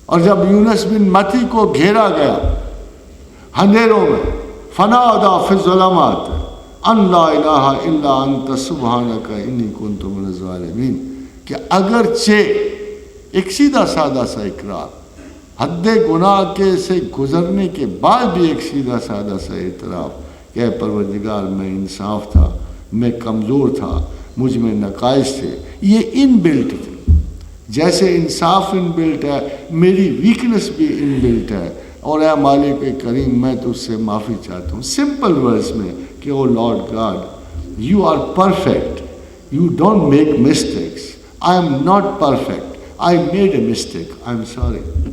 اور جب یونس بن متی کو گھیرا گیا اندھیروں میں، فنادا فی الظلمات ان لا الہ الا انت سبحانک انی کنت من الظالمین، کہ اگرچہ ایک سیدھا سادہ سا اقرار، حد گناہ کے سے گزرنے کے بعد بھی ایک سیدھا سادہ سا اعتراف کہ اے پروردگار میں انصاف تھا، میں کمزور تھا، مجھ میں نقائص تھے، یہ ان بلٹ تھے۔ جیسے انصاف ان بلٹ ہے، میری ویکنس بھی ان بلٹ ہے، اور اے مالک کریم میں تجھ سے معافی چاہتا ہوں سمپل ورڈز میں کہ O Lord God you are perfect, you don't make mistakes, I am not perfect, I made a mistake, I am sorry.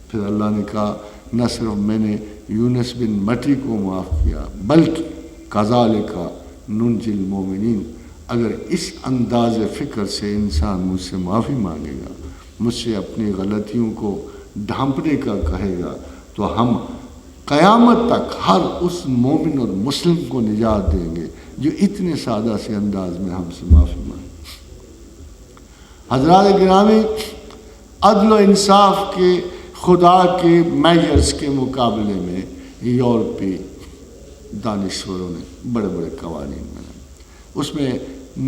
پھر اللہ نے کہا نہ صرف میں نے یونس بن متی کو معاف کیا بلکہ کذالک ننجی المومنین، اگر اس انداز فکر سے انسان مجھ سے معافی مانگے گا، مجھ سے اپنی غلطیوں کو ڈھانپنے کا کہے گا، تو ہم قیامت تک ہر اس مومن اور مسلم کو نجات دیں گے جو اتنے سادہ سے انداز میں ہم سے معافی مانگے۔ حضرات گرامی، عدل و انصاف کے خدا کے میجرز کے مقابلے میں یورپی دانشوروں نے بڑے بڑے قوانین بنائے، اس میں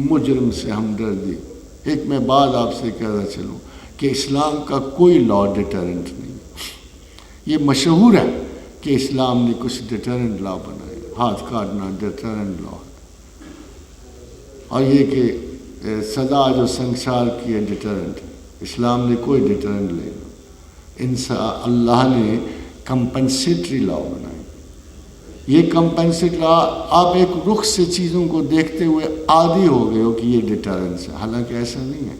مجرم سے ہمدردی۔ ایک میں بات آپ سے کہنا چلوں کہ اسلام کا کوئی لا ڈیٹرنٹ نہیں۔ یہ مشہور ہے کہ اسلام نے کچھ ڈیٹرنٹ لا بنائے، ہاتھ کاٹنا ڈیٹرنٹ لا، اور یہ کہ سزا جو سنسار کی ہے ڈیٹرنٹ، اسلام نے کوئی ڈیٹرنٹ نہیں۔ اللہ نے کمپنسیٹری لا بنائی۔ یہ کمپنسیٹ لا، آپ ایک رخ سے چیزوں کو دیکھتے ہوئے عادی ہو گئے ہو کہ یہ ڈیٹرنس ہے، حالانکہ ایسا نہیں ہے۔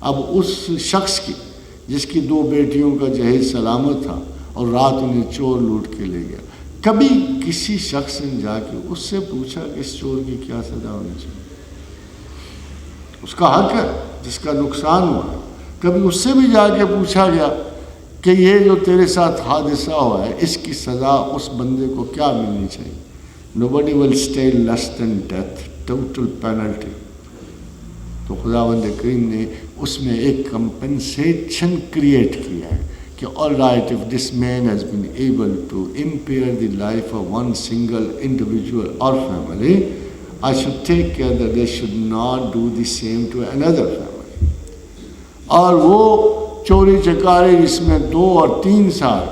اب اس شخص کی جس کی 2 بیٹیوں کا جہیز سلامت تھا اور رات انہیں چور لوٹ کے لے گیا، کبھی کسی شخص نے جا کے اس سے پوچھا کہ اس چور کی کیا سزا ہونی چاہیے؟ اس کا حق ہے جس کا نقصان ہوا ہے۔ کبھی اس سے بھی جا کے پوچھا گیا کہ یہ جو تیرے ساتھ حادثہ ہوا ہے اس کی سزا اس بندے کو کیا ملنی چاہیے؟ Nobody will stay less than death, total penalty۔ تو خداوند کریم نے اس میں ایک کمپنسیشن کریٹ کیا ہے کہ all right, if this man has been able to impair the life of one single individual or family, I should take care that they should not do the same to another family۔ اور وہ چوری چکاری جس میں 2 اور 3 سال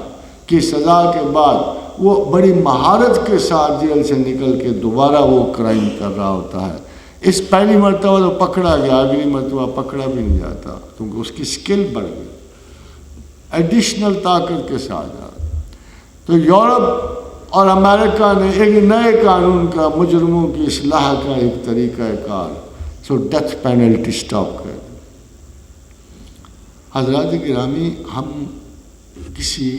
کی سزا کے بعد وہ بڑی مہارت کے ساتھ جیل سے نکل کے دوبارہ وہ کرائم کر رہا ہوتا ہے، اس پہلی مرتبہ تو پکڑا گیا، اگلی مرتبہ پکڑا بھی نہیں جاتا کیونکہ اس کی سکل بڑھ گئی، ایڈیشنل طاقت کے ساتھ۔ تو یورپ اور امریکہ نے ایک نئے قانون کا مجرموں کی اصلاح کا ایک طریقہ کار، سو ڈیتھ پینلٹی اسٹاپ کر۔ حضرات گرامی، ہم کسی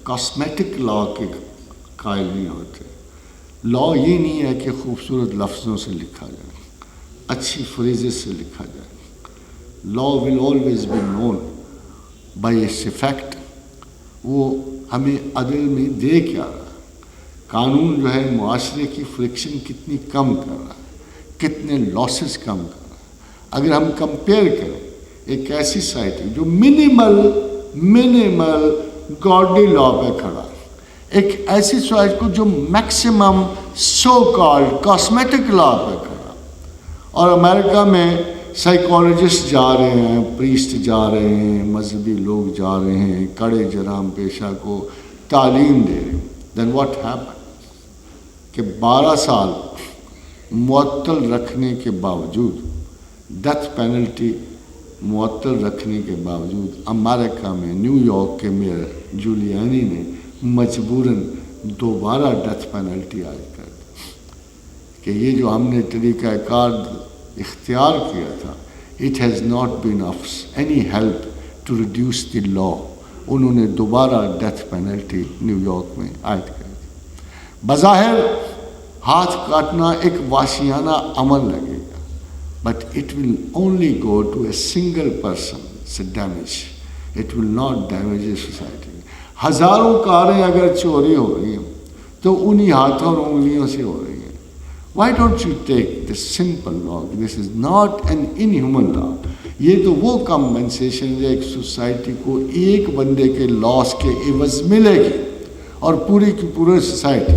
کاسمیٹک لا کے قائل نہیں ہوتے۔ لا یہ نہیں ہے کہ خوبصورت لفظوں سے لکھا جائے، اچھی فریزز سے لکھا جائے۔ Law will always be known by its effect. وہ ہمیں عدل میں دے کیا رہا ہے؟ قانون جو ہے معاشرے کی فرکشن کتنی کم کر رہا ہے، کتنے لاسز کم کر رہا ہے۔ اگر ہم کمپیئر کریں ایک ایسی سوسائٹی جو منیمل گاڈلی لا پہ کھڑا ہے، ایک ایسی سوسائٹی کو جو میکسیمم سو کالڈ کاسمیٹک لا پہ کھڑا، اور امریکہ میں سائیکالوجسٹ جا رہے ہیں، پریسٹ جا رہے ہیں، مذہبی لوگ جا رہے ہیں، کڑے جرام پیشہ کو تعلیم دے رہے ہیں۔ دین واٹ ہیپن کہ 12 سال معطل رکھنے کے باوجود، ڈیتھ پینلٹی معطل رکھنے کے باوجود، امریکہ میں نیو یارک کے میئر جولیانی نے مجبوراً دوبارہ ڈیتھ پینلٹی عائد کر دی کہ یہ جو ہم نے طریقہ کار اختیار کیا تھا، it has not been of any help to reduce the law. انہوں نے دوبارہ ڈیتھ پینلٹی نیو یارک میں عائد کر دی۔ بظاہر ہاتھ کاٹنا ایک وحشیانہ عمل لگے گا، but it will only go to a single person's damage. It will not damage a society. ہزاروں کاریں اگر چوری ہو رہی ہیں تو انہی ہاتھوں اور انگلیوں سے ہو رہی ہیں، Why don't you take this simple law? This is not an inhuman law. یہ تو وہ کمپنسیشن ہے ایک سوسائٹی کو ایک بندے کے لاس کے عوض ملے گی اور پوری کی پوری سوسائٹی.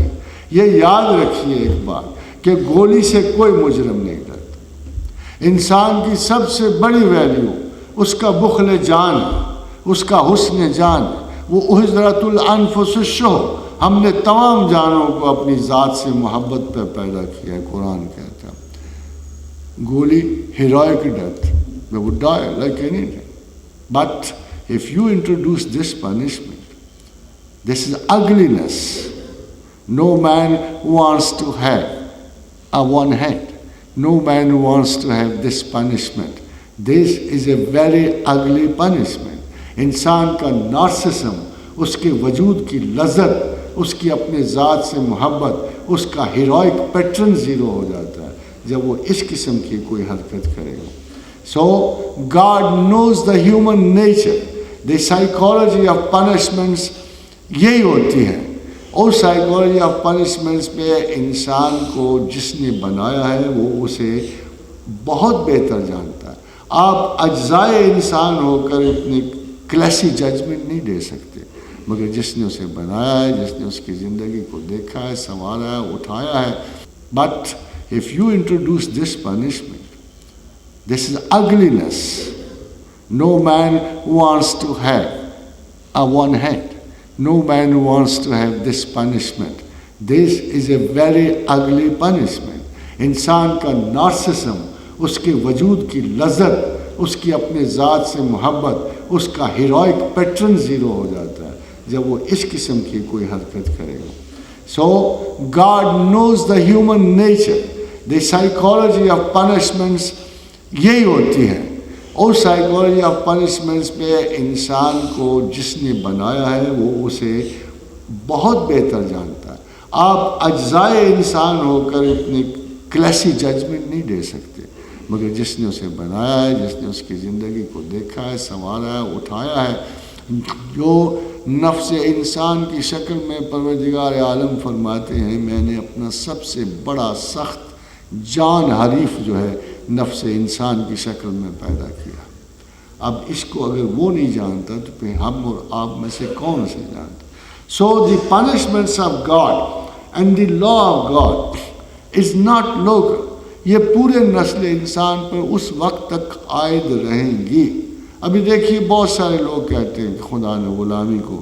یہ یاد رکھیے ایک بات کہ گولی سے کوئی مجرم نہیں ڈرتا. انسان کی سب سے بڑی ویلیو اس کا بخل جان ہے, اس کا حسن جان ہے. وہ احضرت الانفس الشح, ہم نے تمام جانوں کو اپنی ذات سے محبت پہ پیدا کیا ہے. قرآن کہتا ہے گولی heroic death, they would die like anything. But if you introduce this punishment, this is ugliness. No man wants to have a one head. No man wants to have this punishment. This is a very ugly punishment. انسان کا نارسسم, اس کے وجود کی لذت, اس کی اپنے ذات سے محبت, اس کا ہیروئک پیٹرن زیرو ہو جاتا ہے جب وہ اس قسم کی کوئی حرکت کرے گا. So God knows the human nature. The psychology of punishments یہی ہوتی ہے. اور psychology of punishments پہ انسان کو جس نے بنایا ہے وہ اسے بہت بہتر جانتا ہے. آپ اجزائے انسان ہو کر اتنی کلیسی ججمنٹ نہیں دے سکتے, مگر جس نے اسے بنایا ہے, جس نے اس کی زندگی کو دیکھا ہے, سنوارا ہے, اٹھایا ہے. But if you introduce this punishment, this is ugliness. No man wants to have a one head. No man wants to have this punishment. This is a very ugly punishment. انسان کا نارسسم, اس کے وجود کی لذت, اس کی اپنے ذات سے محبت, اس کا ہیروئک پیٹرن زیرو ہو جاتا ہے جب وہ اس قسم کی کوئی حرکت کرے گا. So God knows the human nature. The psychology of punishments یہی ہوتی ہے. اور سائیکالوجی آف پنشمنٹس پہ انسان کو جس نے بنایا ہے وہ اسے بہت بہتر جانتا ہے. آپ اجزائے انسان ہو کر اتنی کلیسی ججمنٹ نہیں دے سکتے, مگر جس نے اسے بنایا ہے, جس نے اس کی زندگی کو دیکھا ہے, سنوارا ہے, اٹھایا ہے, جو نفس انسان کی شکل میں پروردگار عالم فرماتے ہیں میں نے اپنا سب سے بڑا سخت جان حریف جو ہے نفس انسان کی شکل میں پیدا کیا. اب اس کو اگر وہ نہیں جانتا تو پھر ہم اور آپ میں سے کون اسے جانتا. So the punishments of God and the law of God is not local. یہ پورے نسل انسان پر اس وقت تک عائد رہیں گی. ابھی دیکھیے بہت سارے لوگ کہتے ہیں کہ خدا نے غلامی کو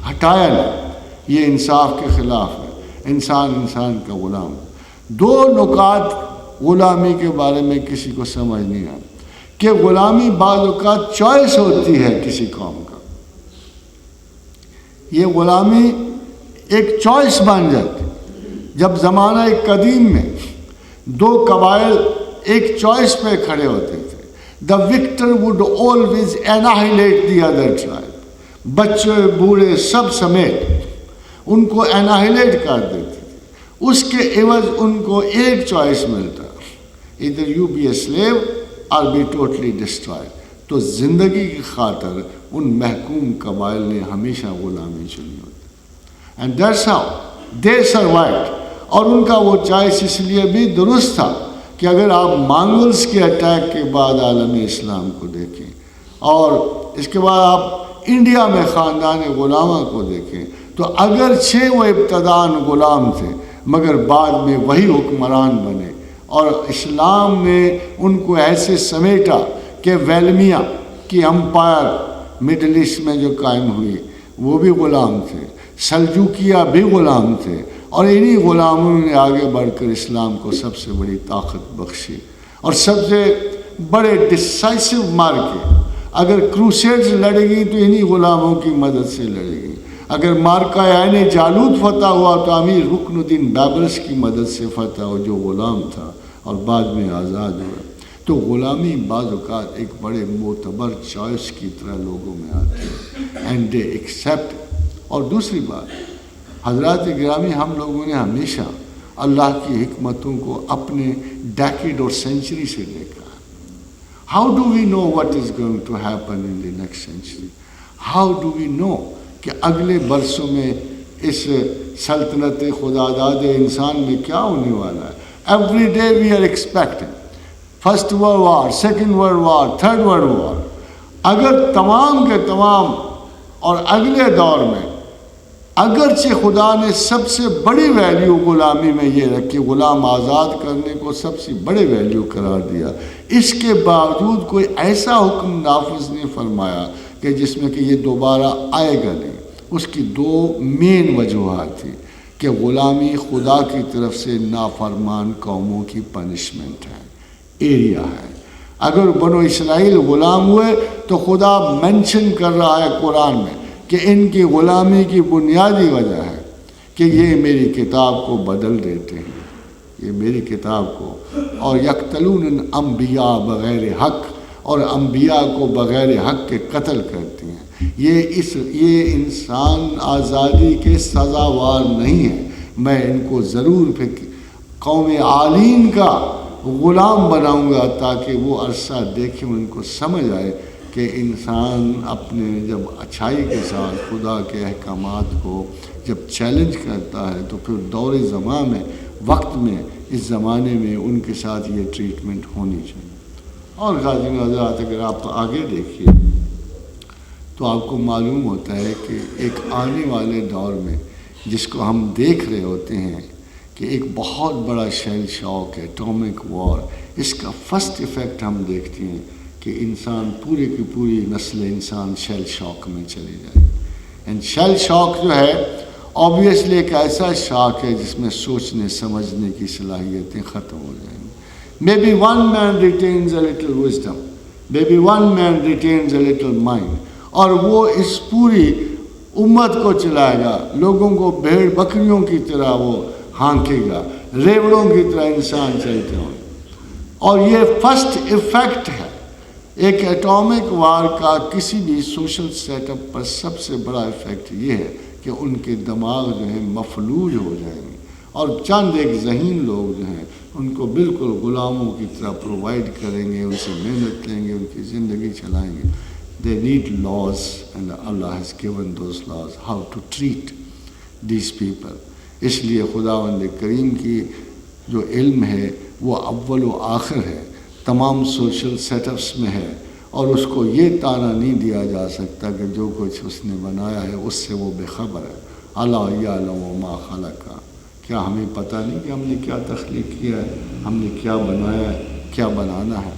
ہٹایا نہیں, یہ انصاف کے خلاف ہے, انسان کا غلام. دو نکات غلامی کے بارے میں کسی کو سمجھ نہیں آتا کہ غلامی بعض اوقات چوائس ہوتی ہے کسی قوم کا. یہ غلامی ایک چوائس بن جاتی. جب زمانہ قدیم میں دو قبائل ایک چوائس پہ کھڑے ہوتے تھے, the victor would always annihilate the other tribe. بچے بوڑھے سب سمیت ان کو annihilate کر دیتے تھے. اس کے عوض ان کو ایک چوائس ملتا, either you be a slave or be totally destroyed. تو زندگی کی خاطر ان محکوم قبائل نے ہمیشہ غلامی چنی ہوتی. And that's how they survived. اور ان کا وہ چوائس اس لیے بھی درست تھا کہ اگر آپ مانگولز کے اٹیک کے بعد عالم اسلام کو دیکھیں اور اس کے بعد آپ انڈیا میں خاندان غلامہ کو دیکھیں تو اگرچہ وہ ابتداً غلام تھے مگر بعد میں وہی حکمران بنے, اور اسلام نے ان کو ایسے سمیٹا کہ ویلمیا کی امپائر مڈل ایسٹ میں جو قائم ہوئی وہ بھی غلام تھے, سلجوکیہ بھی غلام تھے, اور انہی غلاموں نے آگے بڑھ کر اسلام کو سب سے بڑی طاقت بخشی. اور سب سے بڑے ڈسائسو مارکے اگر کروسیڈز لڑے گی تو انہی غلاموں کی مدد سے لڑے گی. اگر مارکہ عین جالوت فتح ہوا تو امیر رکن الدین بابرس کی مدد سے فتح ہو جو غلام تھا اور بعد میں آزاد ہوا. تو غلامی بعض اوقات ایک بڑے معتبر چوائس کی طرح لوگوں میں آتی ہے اینڈ دے ایکسیپٹ. اور دوسری بات, حضرات گرامی, ہم لوگوں نے ہمیشہ اللہ کی حکمتوں کو اپنے ڈیکیڈ اور سینچری سے دیکھا. How do we know what is going to happen in the next century? How do we know کہ اگلے برسوں میں اس سلطنت خداداد انسان میں کیا ہونے والا ہے. Every day we are expecting first world war, second world war, third world war. اگر تمام کے تمام اور اگلے دور میں اگرچہ خدا نے سب سے بڑی ویلیو غلامی میں یہ رکھی, غلام آزاد کرنے کو سب سے بڑے ویلیو قرار دیا, اس کے باوجود کوئی ایسا حکم نافذ نہیں فرمایا کہ جس میں کہ یہ دوبارہ آئے گا نہیں. اس کی دو مین وجوہات تھی کہ غلامی خدا کی طرف سے نافرمان قوموں کی پنشمنٹ ہے, ایریا ہے. اگر بنو اسرائیل غلام ہوئے تو خدا منشن کر رہا ہے قرآن میں کہ ان کی غلامی کی بنیادی وجہ ہے کہ یہ میری کتاب کو بدل دیتے ہیں, یہ میری کتاب کو, اور یقتلون الانبیاء بغیر حق, اور انبیاء کو بغیر حق کے قتل کرتے ہیں. یہ انسان آزادی کے سزاوار نہیں ہے. میں ان کو ضرور پھر قوم عالین کا غلام بناؤں گا تاکہ وہ عرصہ دیکھیں, ان کو سمجھ آئے کہ انسان اپنے جب اچھائی کے ساتھ خدا کے احکامات کو جب چیلنج کرتا ہے تو پھر دور زمان میں, وقت میں, اس زمانے میں ان کے ساتھ یہ ٹریٹمنٹ ہونی چاہیے. اور غازی حضرات اگر آپ آگے دیکھیے تو آپ کو معلوم ہوتا ہے کہ ایک آنے والے دور میں جس کو ہم دیکھ رہے ہوتے ہیں کہ ایک بہت بڑا شیل شاک ہے, ایٹامک وار. اس کا فرسٹ ایفیکٹ ہم دیکھتے ہیں کہ انسان پورے کی پوری نسل انسان شیل شاک میں چلی جائے. اینڈ شیل شاک جو ہے آبویسلی ایک ایسا شاک ہے جس میں سوچنے سمجھنے کی صلاحیتیں ختم ہو جائیں گی. Maybe one man retains a little wisdom, maybe one man retains a little mind, اور وہ اس پوری امت کو چلائے گا, لوگوں کو بھیڑ بکریوں کی طرح وہ ہانکے گا, ریوڑوں کی طرح انسان چلتے ہوں. اور یہ فرسٹ ایفیکٹ ہے ایک ایٹامک وار کا کسی بھی سوشل سیٹ اپ پر. سب سے بڑا ایفیکٹ یہ ہے کہ ان کے دماغ جو ہیں مفلوج ہو جائیں گے, اور چند ایک ذہین لوگ جو ہیں ان کو بالکل غلاموں کی طرح پرووائڈ کریں گے, ان سے محنت لیں گے, ان کی زندگی چلائیں گے. They need laws and Allah has given those laws how to treat these people. اس لیے خداوند کریم کی جو علم ہے وہ اول و آخر ہے, تمام سوشل سیٹ اپس میں ہے, اور اس کو یہ طعنہ نہیں دیا جا سکتا کہ جو کچھ اس نے بنایا ہے اس سے وہ بے خبر ہے. اللہ یعلم ما خلق, کیا ہمیں پتہ نہیں کہ ہم نے کیا تخلیق کیا ہے, ہم نے کیا بنایا ہے, کیا بنانا ہے.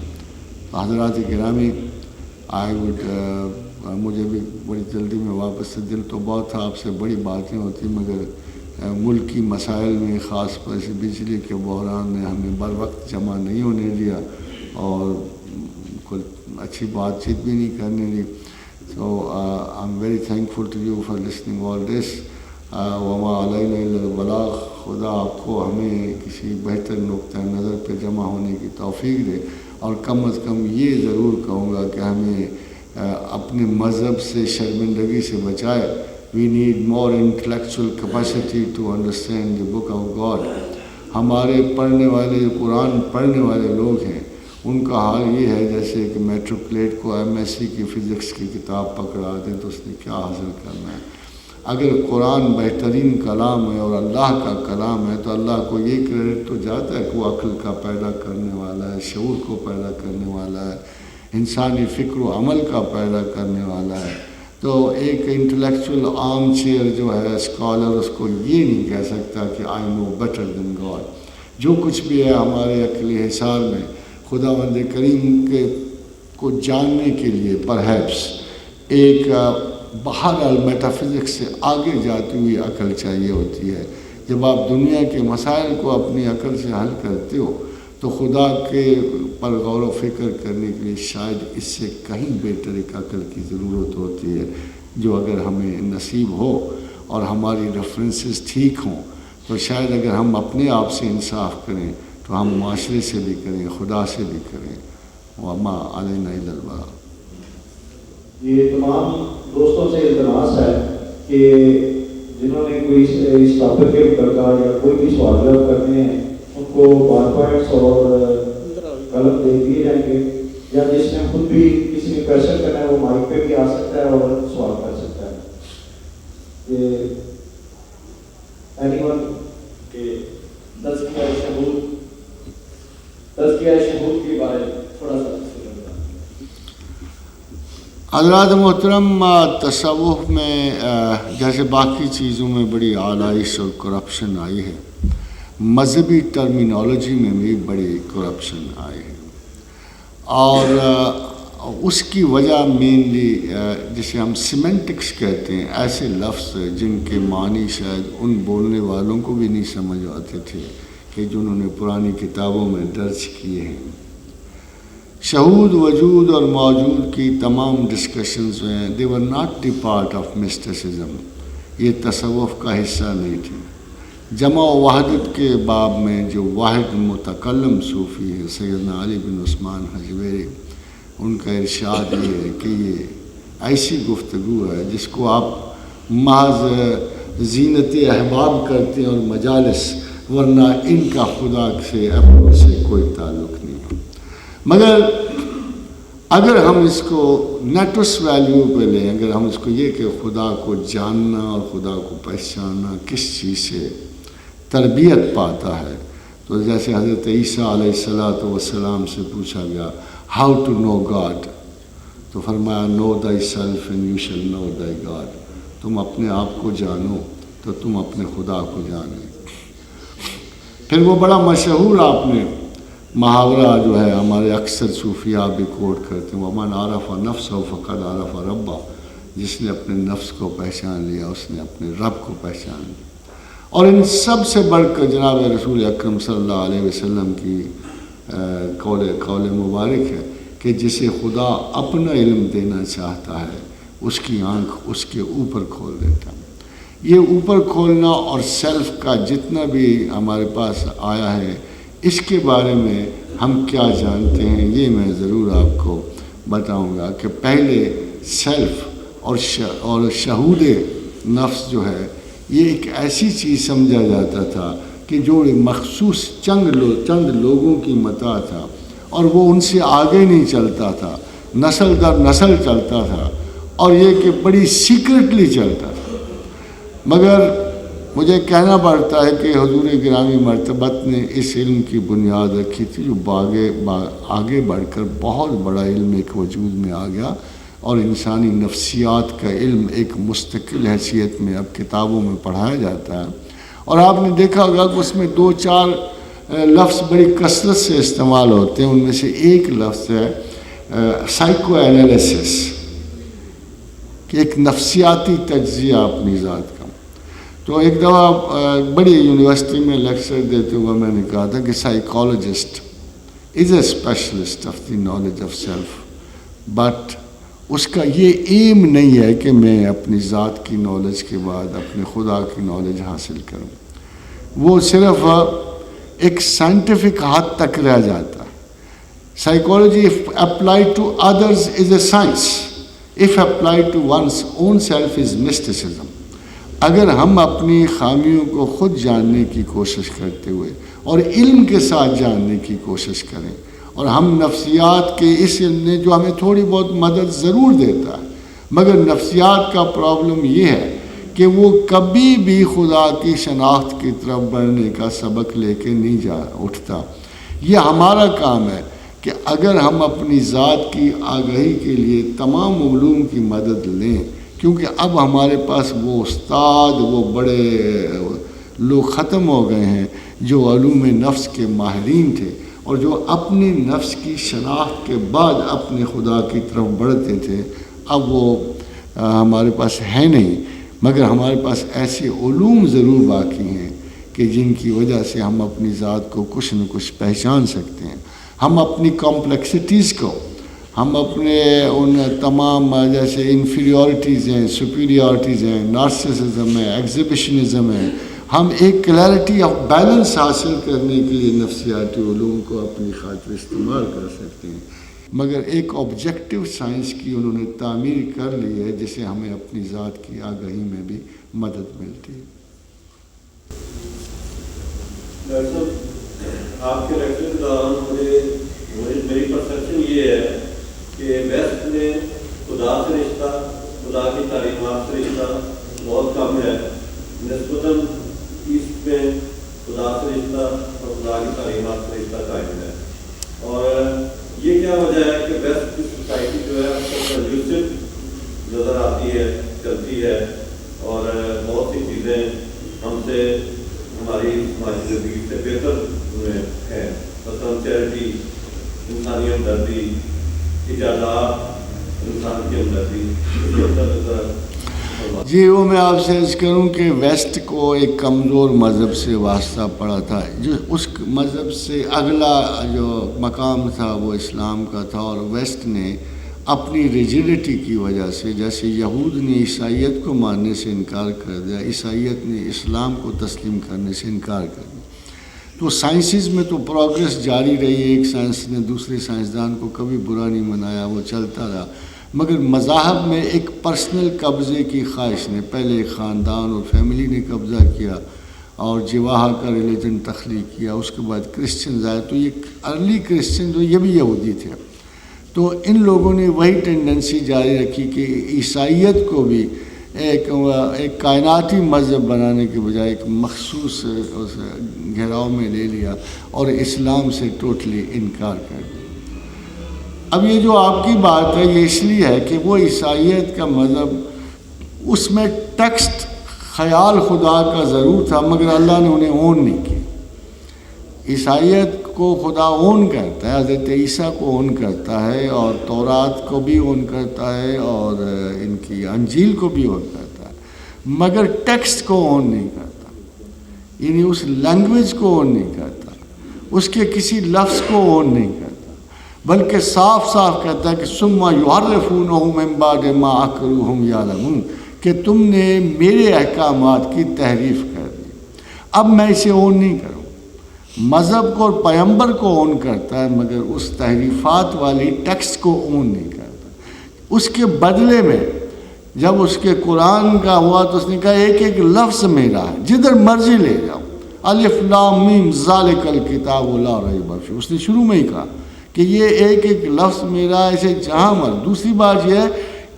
حضرات گرامی, مجھے بھی بڑی جلدی میں واپس سے, دل تو بہت تھا آپ سے بڑی باتیں ہوتی, مگر ملکی مسائل میں خاص طور سے بجلی کے بحران نے ہمیں بر وقت جمع نہیں ہونے دیا اور کوئی اچھی بات چیت بھی نہیں کرنے دی. So I'm very thankful to you for listening all this. وما علینا الا البلاغ. خدا آپ کو ہمیں کسی بہتر نقطہ نظر پہ جمع ہونے کی توفیق دے, اور کم از کم یہ ضرور کہوں گا کہ ہمیں اپنے مذہب سے شرمندگی سے بچائے. We need more intellectual capacity to understand the book of God. ہمارے پڑھنے والے, جو قرآن پڑھنے والے لوگ ہیں, ان کا حال یہ ہے جیسے کہ میٹرکلیٹ کو MSc کی فزکس کی کتاب پکڑا دیں تو اس نے کیا حاصل کرنا ہے. اگر قرآن بہترین کلام ہے اور اللہ کا کلام ہے تو اللہ کو یہ کریڈٹ تو جاتا ہے کہ وہ عقل کا پیدا کرنے والا ہے, شعور کو پیدا کرنے والا ہے, انسانی فکر و عمل کا پیدا کرنے والا ہے. تو ایک انٹلیکچوئل عام چیئر جو ہے اسکالر, اس کو یہ نہیں کہہ سکتا کہ آئی نو بیٹر دین گاڈ. جو کچھ بھی ہے ہمارے عقلی حصار میں, خداوند کریم کے کو جاننے کے لیے پرہیپس ایک بہرحال میٹافزکس سے آگے جاتی ہوئی عقل چاہیے ہوتی ہے. جب آپ دنیا کے مسائل کو اپنی عقل سے حل کرتے ہو تو خدا کے پر غور و فکر کرنے کے لیے شاید اس سے کہیں بہتر ایک عقل کی ضرورت ہوتی ہے, جو اگر ہمیں نصیب ہو اور ہماری ریفرنسز ٹھیک ہوں تو شاید اگر ہم اپنے آپ سے انصاف کریں تو ہم معاشرے سے بھی کریں, خدا سے بھی کریں. وما علینا الا البلاغ. یہ تمام دوستوں سے التماس ہے کہ جنہوں نے کوئی اس ٹاپک کے اوپر یا کوئی بھی سوالات کرنے ہیں ان کو بار پوائنٹس اور قلم دے دیے جائیں گے, یا جس نے خود بھی کسی نے کویشچن کرنا ہے وہ مائک پہ بھی آ سکتا ہے اور سوال کر سکتا ہے. یہ حضرات محترم، تصوف میں جیسے باقی چیزوں میں بڑی آلائش اور کرپشن آئی ہے، مذہبی ٹرمینالوجی میں بھی بڑی کرپشن آئی ہے، اور اس کی وجہ مینلی جسے ہم سیمنٹکس کہتے ہیں، ایسے لفظ جن کے معنی شاید ان بولنے والوں کو بھی نہیں سمجھ آتے تھے کہ جنہوں نے پرانی کتابوں میں درج کیے ہیں۔ شہود وجود اور موجود کی تمام ڈسکشنز ہیں، they were not the part of mysticism، یہ تصوف کا حصہ نہیں تھے۔ جمع و وحدت کے باب میں جو واحد متکلم صوفی ہے سیدنا علی بن عثمان حجویری، ان کا ارشاد یہ ہے کہ یہ ایسی گفتگو ہے جس کو آپ محض زینت احباب کرتے ہیں اور مجالس، ورنہ ان کا خدا سے اپنے سے کوئی تعلق نہیں ہے۔ مگر اگر ہم اس کو نیٹس ویلیو پہ لیں، اگر ہم اس کو یہ کہ خدا کو جاننا اور خدا کو پہچاننا کس چیز سے تربیت پاتا ہے، تو جیسے حضرت عیسیٰ علیہ السلام سے پوچھا گیا ہاؤ ٹو نو گاڈ، تو فرمایا نو دائی سیلف اینڈ یو شل نو دائی گاڈ، تم اپنے آپ کو جانو تو تم اپنے خدا کو جانو۔ پھر وہ بڑا مشہور آپ نے محاورہ جو ہے ہمارے اکثر صوفیاء بھی کوٹ کرتے ہیں، وَمَنْ عَرَفَ نَفْسَهُ فَقَدْ عَرَفَ رَبَّهُ، جس نے اپنے نفس کو پہچان لیا اس نے اپنے رب کو پہچان لیا۔ اور ان سب سے بڑھ کر جناب رسول اکرم صلی اللہ علیہ وسلم کی قول مبارک ہے کہ جسے خدا اپنا علم دینا چاہتا ہے اس کی آنکھ اس کے اوپر کھول دیتا ہے۔ یہ اوپر کھولنا اور سیلف کا جتنا بھی ہمارے پاس آیا ہے، اس کے بارے میں ہم کیا جانتے ہیں یہ میں ضرور آپ کو بتاؤں گا کہ پہلے سیلف اور شہود نفس جو ہے یہ ایک ایسی چیز سمجھا جاتا تھا کہ جو مخصوص چند لوگوں کی متاع تھا، اور وہ ان سے آگے نہیں چلتا تھا، نسل در نسل چلتا تھا، اور یہ کہ بڑی سیکرٹلی چلتا تھا۔ مگر مجھے کہنا پڑتا ہے کہ حضور گرامی مرتبت نے اس علم کی بنیاد رکھی تھی جو آگے بڑھ کر بہت بڑا علم ایک وجود میں آ گیا، اور انسانی نفسیات کا علم ایک مستقل حیثیت میں اب کتابوں میں پڑھایا جاتا ہے۔ اور آپ نے دیکھا ہوگا کہ اس میں 2-4 لفظ بڑی کثرت سے استعمال ہوتے ہیں، ان میں سے ایک لفظ ہے سائیکو اینالیسس، کہ ایک نفسیاتی تجزیہ اپنی ذات کا۔ تو ایک دفعہ بڑی یونیورسٹی میں لیکچر دیتے ہوئے میں نے کہا تھا کہ psychologist is a specialist of the knowledge of self, but اس کا یہ ایم نہیں ہے کہ میں اپنی ذات کی نالج کے بعد اپنے خدا کی نالج حاصل کروں، وہ صرف ایک سائنٹیفک حد تک رہ جاتا ہے۔ Psychology if applied to others is a science, if applied to one's own self is mysticism۔ اگر ہم اپنی خامیوں کو خود جاننے کی کوشش کرتے ہوئے اور علم کے ساتھ جاننے کی کوشش کریں، اور ہم نفسیات کے اس علم نے جو ہمیں تھوڑی بہت مدد ضرور دیتا ہے، مگر نفسیات کا پرابلم یہ ہے کہ وہ کبھی بھی خدا کی شناخت کی طرف بڑھنے کا سبق لے کے نہیں اٹھتا۔ یہ ہمارا کام ہے کہ اگر ہم اپنی ذات کی آگاہی کے لیے تمام علوم کی مدد لیں، کیونکہ اب ہمارے پاس وہ استاد، وہ بڑے لوگ ختم ہو گئے ہیں جو علوم نفس کے ماہرین تھے، اور جو اپنی نفس کی شناخت کے بعد اپنے خدا کی طرف بڑھتے تھے، اب وہ ہمارے پاس ہے نہیں، مگر ہمارے پاس ایسے علوم ضرور باقی ہیں کہ جن کی وجہ سے ہم اپنی ذات کو کچھ نہ کچھ پہچان سکتے ہیں۔ ہم اپنی کمپلیکسٹیز کو، ہم اپنے ان تمام جیسے انفیریورٹیز ہیں، سپیریورٹیز ہیں، نارسسزم ہے، ایگزیبیشنزم ہے، ہم ایک کلیئرٹی آف بیلنس حاصل کرنے کے لیے نفسیاتی علوم کو اپنی خاطر استعمال کر سکتے ہیں، مگر ایک آبجیکٹو سائنس کی انہوں نے تعمیر کر لی ہے جسے ہمیں اپنی ذات کی آگاہی میں بھی مدد ملتی ہے۔ ڈاکٹر صاحب، آپ کے لیکچر کے دوران میری پرسپشن یہ ہے کہ ویسٹ میں خدا سے رشتہ، خدا کی تعلیمات سے رشتہ بہت کم ہے، نسبتاً ایسٹ میں خدا سے رشتہ اور خدا کی تعلیمات سے رشتہ قائم ہے۔ اور یہ کیا وجہ ہے کہ ویسٹ کی سوسائٹی جو ہے کنڈیوسو آتی ہے چلتی ہے اور بہت سی چیزیں ہم سے ہماری سماجی زندگی سے بہتر ہیں، مثلاً چیریٹی، انسانی ہمدردی، ایجادات، انسان کی ہمدردی، اس کے اندر جی وہ میں آپ سے عرض کروں کہ ویسٹ کو ایک کمزور مذہب سے واسطہ پڑا تھا، جو اس مذہب سے اگلا جو مقام تھا وہ اسلام کا تھا، اور ویسٹ نے اپنی ریجیڈیٹی کی وجہ سے، جیسے یہود نے عیسائیت کو ماننے سے انکار کر دیا، عیسائیت نے اسلام کو تسلیم کرنے سے انکار کر دیا، تو سائنسز میں تو پروگریس جاری رہی، ایک سائنس نے دوسرے سائنسدان کو کبھی برا نہیں منایا، وہ چلتا رہا، مگر مذاہب میں ایک پرسنل قبضے کی خواہش نے، پہلے ایک خاندان اور فیملی نے قبضہ کیا اور جواہ کا ریلیجن تخلیق کیا، اس کے بعد کرسچنز آئے، تو یہ ارلی کرسچن جو یہ بھی یہودی تھے، تو ان لوگوں نے وہی ٹینڈنسی جاری رکھی کہ عیسائیت کو بھی ایک کائناتی مذہب بنانے کے بجائے ایک مخصوص گھیراؤ میں لے لیا اور اسلام سے ٹوٹلی انکار کر دیا۔ اب یہ جو آپ کی بات ہے یہ اس لیے ہے کہ وہ عیسائیت کا مذہب، اس میں ٹیکسٹ خیال خدا کا ضرور تھا، مگر اللہ نے انہیں اون نہیں کیا۔ عیسائیت کو خدا اون کرتا ہے، حضرت عیسیٰ کو اون کرتا ہے، اور تورات کو بھی اون کرتا ہے، اور ان کی انجیل کو بھی اون کرتا ہے، مگر ٹیکسٹ کو اون نہیں کرتا، یعنی اس لینگویج کو اون نہیں کرتا، اس کے کسی لفظ کو اون نہیں کرتا، بلکہ صاف صاف کہتا ہے کہ ثم یحرفونہ من بعد ما عقلوہ یعلمون، کہ تم نے میرے احکامات کی تحریف کر دی، اب میں اسے اون نہیں کروں۔ مذہب کو اور پیغمبر کو اون کرتا ہے، مگر اس تحریفات والی ٹیکسٹ کو اون نہیں کرتا۔ اس کے بدلے میں جب اس کے قرآن کا ہوا تو اس نے کہا ایک ایک لفظ میرا ہے، جدھر مرضی لے جاؤ، الف لام میم ذالک الکتاب لا ریب فیہ، اس نے شروع میں ہی کہا کہ یہ ایک ایک لفظ میرا، اسے جہاں مر۔ دوسری بات یہ ہے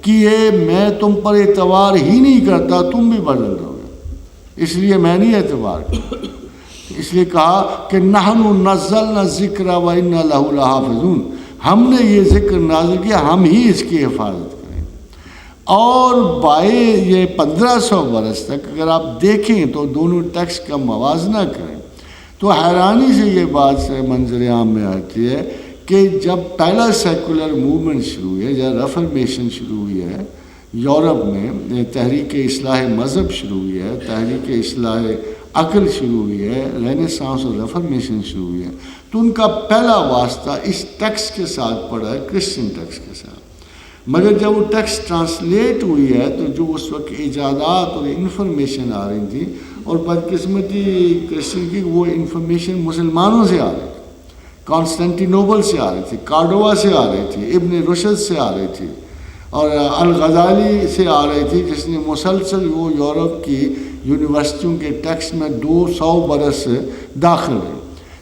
کہ یہ میں تم پر اعتبار ہی نہیں کرتا، تم بھی بدل دو گے، اس لیے میں نہیں اعتبار کرتا، اس لیے کہا کہ نحن نزلنا الذکر وإنا لہ لحافظون، ہم نے یہ ذکر نازل کیا، ہم ہی اس کی حفاظت کریں۔ اور بائے یہ 1500 برس تک اگر آپ دیکھیں تو دونوں ٹیکسٹ کا موازنہ کریں تو حیرانی سے یہ بات سے منظر عام میں آتی ہے کہ جب پہلا سیکولر موومنٹ شروع ہوئی ہے، جب ریفارمیشن شروع ہوئی ہے یورپ میں، تحریک اصلاح مذہب شروع ہوئی ہے، تحریک اصلاح عقل شروع ہوئی ہے، رینیسانس اور ریفارمیشن شروع ہوئی ہے، تو ان کا پہلا واسطہ اس ٹیکسٹ کے ساتھ پڑا ہے، کرسچن ٹیکسٹ کے ساتھ۔ مگر جب وہ ٹیکسٹ ٹرانسلیٹ ہوئی ہے تو جو اس وقت ایجادات اور انفارمیشن آ رہی تھی، اور بدقسمتی کرسچن کی وہ انفارمیشن مسلمانوں سے آ رہی تھی، کانسٹینٹینوبل سے آ رہی تھی، کارڈوا سے آ رہی تھی، ابن رشد سے آ رہی تھی، اور الغزالی سے آ رہی تھی، جس نے مسلسل وہ یورپ کی یونیورسٹیوں کے ٹیکسٹ میں 200 برس داخل ہے۔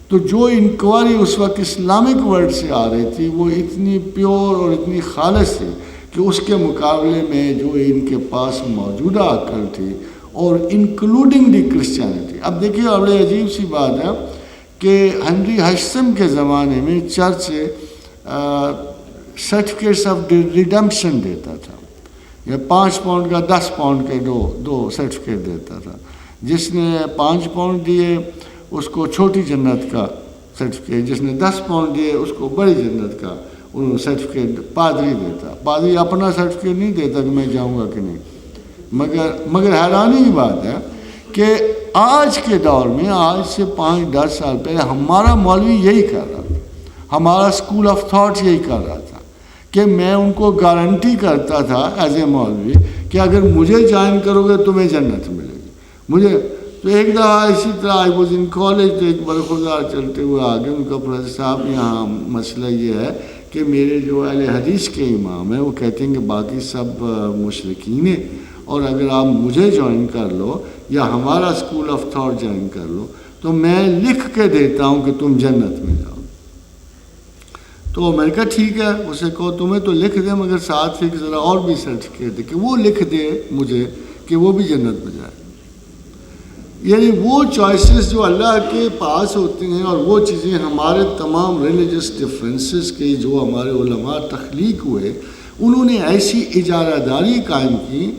تو جو انکوائری اس وقت اسلامک ورلڈ سے آ رہی تھی وہ اتنی پیور اور اتنی خالص تھی کہ اس کے مقابلے میں جو ان کے پاس موجودہ عقل تھی، اور انکلوڈنگ دی کرسچینٹی۔ اب دیکھیے بڑی عجیب سی بات ہے کہ ہنری ہشتم کے زمانے میں چرچ سرٹیفکیٹس آف ریڈمپشن دیتا تھا، یا 5 پاؤنڈ کا 10 پاؤنڈ کے دو سرٹیفکیٹ دیتا تھا۔ جس نے 5 پاؤنڈ دیے اس کو چھوٹی جنت کا سرٹیفکیٹ، جس نے 10 پاؤنڈ دیے اس کو بڑی جنت کا سرٹیفکیٹ پادری دیتا۔ پادری اپنا سرٹیفکیٹ نہیں دیتا کہ میں جاؤں گا کہ نہیں، مگر حیرانی کی بات ہے کہ آج کے دور میں، آج سے 5-10 سال پہلے ہمارا مولوی یہی کر رہا تھا، ہمارا اسکول آف تھاٹ یہی کر رہا تھا کہ میں ان کو گارنٹی کرتا تھا ایز اے مولوی کہ اگر مجھے جوائن کرو گے تمہیں جنت ملے گی۔ مجھے تو ایک دفعہ اسی طرح آئی واز ان کالج، تو ایک برخوردار چلتے ہوئے آگے ان کا پروفیسر صاحب یہاں مسئلہ یہ ہے کہ میرے جو اہل حدیث کے امام ہیں وہ کہتے ہیں کہ باقی سب مشرکین ہیں، اور اگر آپ مجھے جوائن کر لو یا ہمارا اسکول آف تھاٹ جوائن کر لو تو میں لکھ کے دیتا ہوں کہ تم جنت میں جاؤ۔ تو میں نے کہا ٹھیک ہے، اسے کہو تمہیں تو لکھ دے، مگر ساتھ ایک ذرا اور بھی سرٹیفکیٹ دے کہ وہ لکھ دے مجھے کہ وہ بھی جنت میں جائے۔ یعنی وہ چوائسز جو اللہ کے پاس ہوتے ہیں، اور وہ چیزیں ہمارے تمام ریلیجس ڈفرینسز کے جو ہمارے علماء تخلیق ہوئے، انہوں نے ایسی اجارہ داری قائم کی،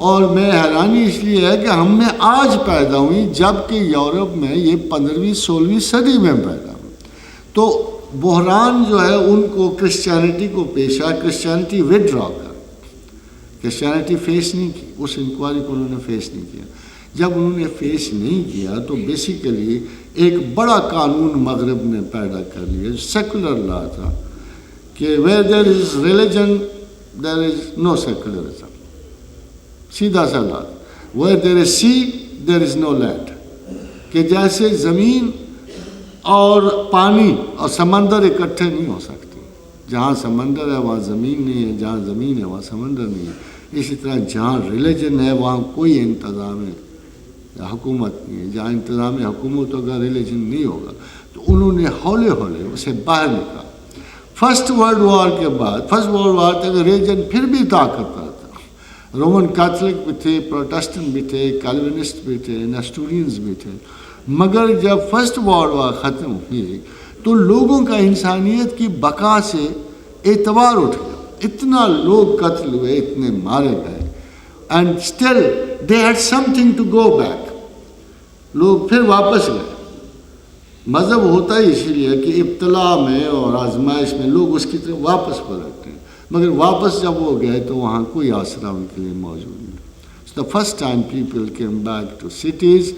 اور میں حیرانی اس لیے ہے کہ ہم میں آج پیدا ہوئی جب کہ یورپ میں یہ 15ویں 16ویں صدی میں پیدا ہوئی۔ تو بحران جو ہے ان کو کرسچینٹی کو پیش آیا، کرسچینٹی وڈرا کر، کرسچینٹی فیس نہیں کی، اس انکوائری کو انہوں نے فیس نہیں کیا۔ جب انہوں نے فیس نہیں کیا تو بیسیکلی ایک بڑا قانون مغرب نے پیدا کر لیا، سیکولر لا تھا کہ where there is religion there is no secularism, سیدھا سا لا، where there is C there is know land, کہ جیسے زمین اور پانی اور سمندر اکٹھے نہیں ہو سکتے، جہاں سمندر ہے وہاں زمین نہیں ہے، جہاں زمین ہے وہاں سمندر نہیں ہے۔ اسی طرح جہاں ریلیجن ہے وہاں کوئی انتظام حکومت نہیں ہے، جہاں انتظام حکومت ہوگا ریلیجن نہیں ہوگا۔ تو انہوں نے ہولے ہولے اسے باہر نکالا۔ فرسٹ ورلڈ وار کے بعد، فرسٹ ورلڈ وار تک ریلیجن پھر بھی طاقت تھا، رومن کیتھولک بھی تھے، پروٹسٹنٹ بھی تھے، کیلوینسٹ بھی تھے، نیسٹورینز بھی تھے، مگر جب فرسٹ ورلڈ وار ختم ہوئی تو لوگوں کا انسانیت کی بقا سے اعتبار اٹھ گیا، اتنا لوگ قتل ہوئے، اتنے مارے گئے، and still they had something to go back, لوگ پھر واپس گئے۔ مذہب ہوتا ہی اسی لیے کہ ابتلا میں اور آزمائش میں لوگ اس کی طرف واپس پلٹتے ہیں، مگر واپس جب وہ گئے تو وہاں کوئی آسرا ان کے لیے موجود نہیں۔ The first time people came back to cities,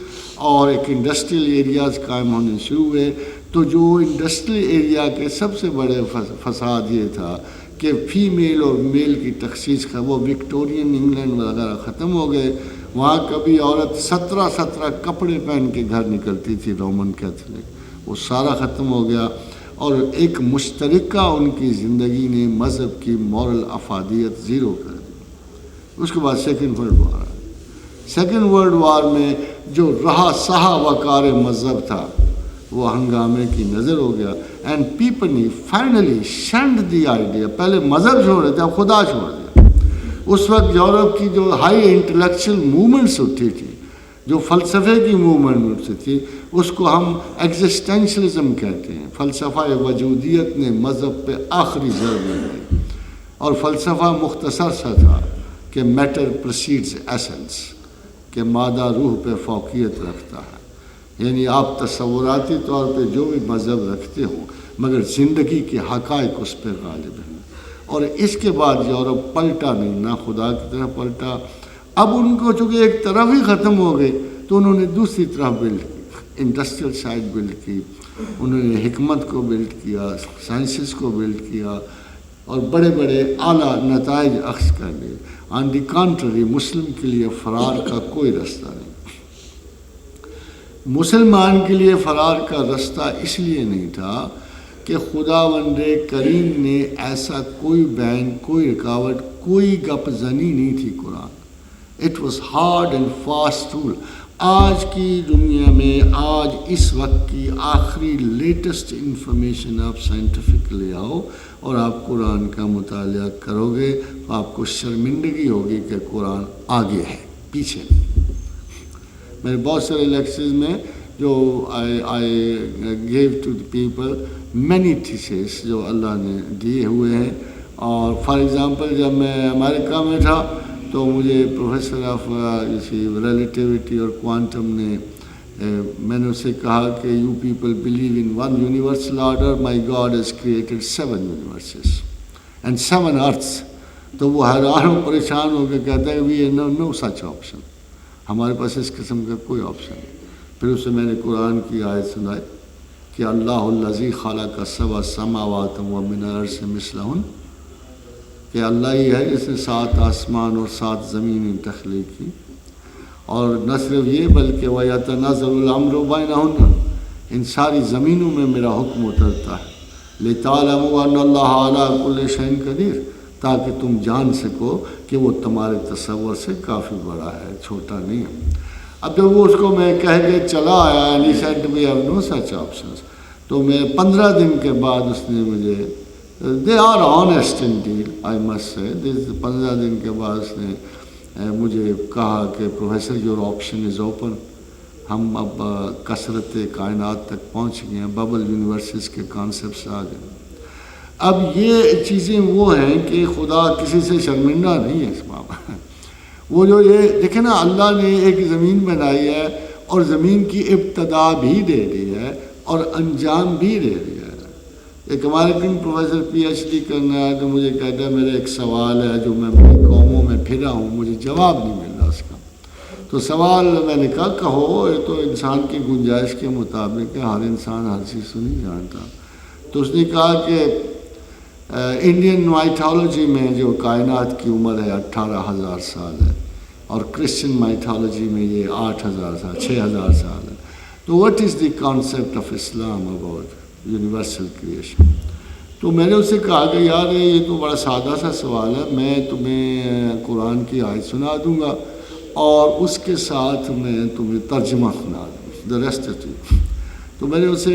اور ایک انڈسٹریل ایریاز قائم ہونے شروع ہوئے۔ تو جو انڈسٹریل ایریا کے سب سے بڑے فساد یہ تھا کہ فیمیل اور میل کی تخصیص کا، وہ وکٹورین انگلینڈ وغیرہ ختم ہو گئے۔ وہاں کبھی عورت 17 کپڑے پہن کے گھر نکلتی تھی رومن کیتھولک، وہ سارا ختم ہو گیا، اور ایک مشترکہ ان کی زندگی نے مذہب کی مورل افادیت زیرو کر دی۔ اس کے بعد سیکنڈ ورلڈ وار آیا۔ سیکنڈ ورلڈ وار میں جو رہا سہا وقار مذہب تھا وہ ہنگامے کی نظر ہو گیا، اینڈ پیپل نے فائنلی شنڈ دی آئیڈیا، پہلے مذہب چھوڑ رہے تھے اب خدا چھوڑ دیا۔ اس وقت یورپ کی جو ہائی انٹلیکچوئل موومنٹس اٹھی تھی، جو فلسفے کی موومنٹ اٹھتی تھی، اس کو ہم ایگزسٹینشلزم کہتے ہیں۔ فلسفہ وجودیت نے مذہب پہ آخری ضرب لگائی، اور فلسفہ مختصر سا تھا کہ میٹر پرسیڈز ایسنس، کہ مادہ روح پہ فوقیت رکھتا ہے، یعنی آپ تصوراتی طور پہ جو بھی مذہب رکھتے ہوں مگر زندگی کے حقائق اس پہ غالب ہیں۔ اور اس کے بعد یورپ پلٹا نہیں، نہ خدا کی طرف پلٹا۔ اب ان کو چونکہ ایک طرف ہی ختم ہو گئی تو انہوں نے دوسری طرف بلڈ کی، انڈسٹریل سائڈ بلڈ کی، انہوں نے حکمت کو بلڈ کیا، سائنسز کو بلڈ کیا، اور بڑے بڑے اعلیٰ نتائج اخذ کر لیے۔ آن دی کانٹری مسلم کے لیے فرار کا کوئی رستہ نہیں، مسلمان کے لیے فرار کا رستہ اس لیے نہیں تھا کہ خداوند کریم نے ایسا کوئی بین، کوئی رکاوٹ، کوئی گپ زنی نہیں تھی قرآن۔ It was hard and fast rule. آج کی دنیا میں، آج اس وقت کی آخری لیٹسٹ انفارمیشن آپ سائنٹیفک لے آؤ اور آپ قرآن کا مطالعہ کرو گے تو آپ کو شرمندگی ہوگی کہ قرآن آگے ہے، پیچھے نہیں۔ میرے بہت سارے لیکچرز میں جو I gave to the people many theses جو اللہ نے دیے ہوئے ہیں، اور فار ایگزامپل جب میں امریکہ میں تھا تو مجھے پروفیسر آف ریلیٹیوٹی اور کوانٹم نے میں نے اسے کہا کہ you people believe in one universal order, my God has created 7 universes and 7 earths. تو وہ حیران و پریشان ہو کے کہتا ہے وی نو سچ آپشن، ہمارے پاس اس قسم کا کوئی آپشن نہیں۔ پھر اسے میں نے قرآن کی آیت سنائی کہ اللہ الذی خلق 7 سماوات ومن الارض مثلہن، کہ اللہ ہی ہے جس نے 7 آسمان اور 7 زمینیں تخلیق کی، اور نہ صرف یہ بلکہ وَيَتَنَزَّلُ الْأَمْرُ بَيْنَهُنَّ، ان ساری زمینوں میں میرا حکم اترتا ہے، لِتَعْلَمُوا أَنَّ اللَّهَ عَلَىٰ كُلِّ شَيْءٍ قَدِيرٌ، تاکہ تم جان سکو کہ وہ تمہارے تصور سے کافی بڑا ہے، چھوٹا نہیں ہے۔ اب جب وہ اس کو میں کہہ کے چلا آیا and he said we have no such options، تو میں 15 دن کے بعد اس نے مجھے they are honest indeed I must say، 15 دن کے بعد اس نے مجھے کہا کہ professor your option is open، ہم اب کثرت کائنات تک پہنچ گئے ہیں، ببل یونیورسز کے کانسیپٹس آ گئے۔ اب یہ چیزیں وہ ہیں کہ خدا کسی سے شرمندہ نہیں ہے اس معاملے. وہ جو یہ دیکھیں نا، اللہ نے ایک زمین بنائی ہے اور زمین کی ابتدا بھی دے دی ہے اور انجام بھی دے دیا ہے. ایک ہمارے کن پروفیسر پی ایچ ڈی کرنا ہے تو مجھے کہتا ہے میرا ایک سوال ہے جو میں بڑی قوموں میں پھرا ہوں، مجھے جواب نہیں مل رہا اس کا. تو سوال میں نے کہا کہو، یہ تو انسان کی گنجائش کے مطابق ہے، ہر انسان ہر چیز تو نہیں جانتا. تو اس نے کہا کہ انڈین مائتھالوجی میں جو کائنات کی عمر ہے 18,000 سال ہے، اور کرسچن مائتھالوجی میں یہ 8,000 سال 6,000 سال ہے. تو what is the concept of Islam about universal creation? تو میں نے اس سے کہا کہ یار یہ تو بڑا سادہ سا سوال ہے، میں تمہیں قرآن کی آیت سنا دوں گا اور اس کے ساتھ میں تمہیں ترجمہ سنا دوں، دا ریسٹ آف اٹ. تو میں نے اسے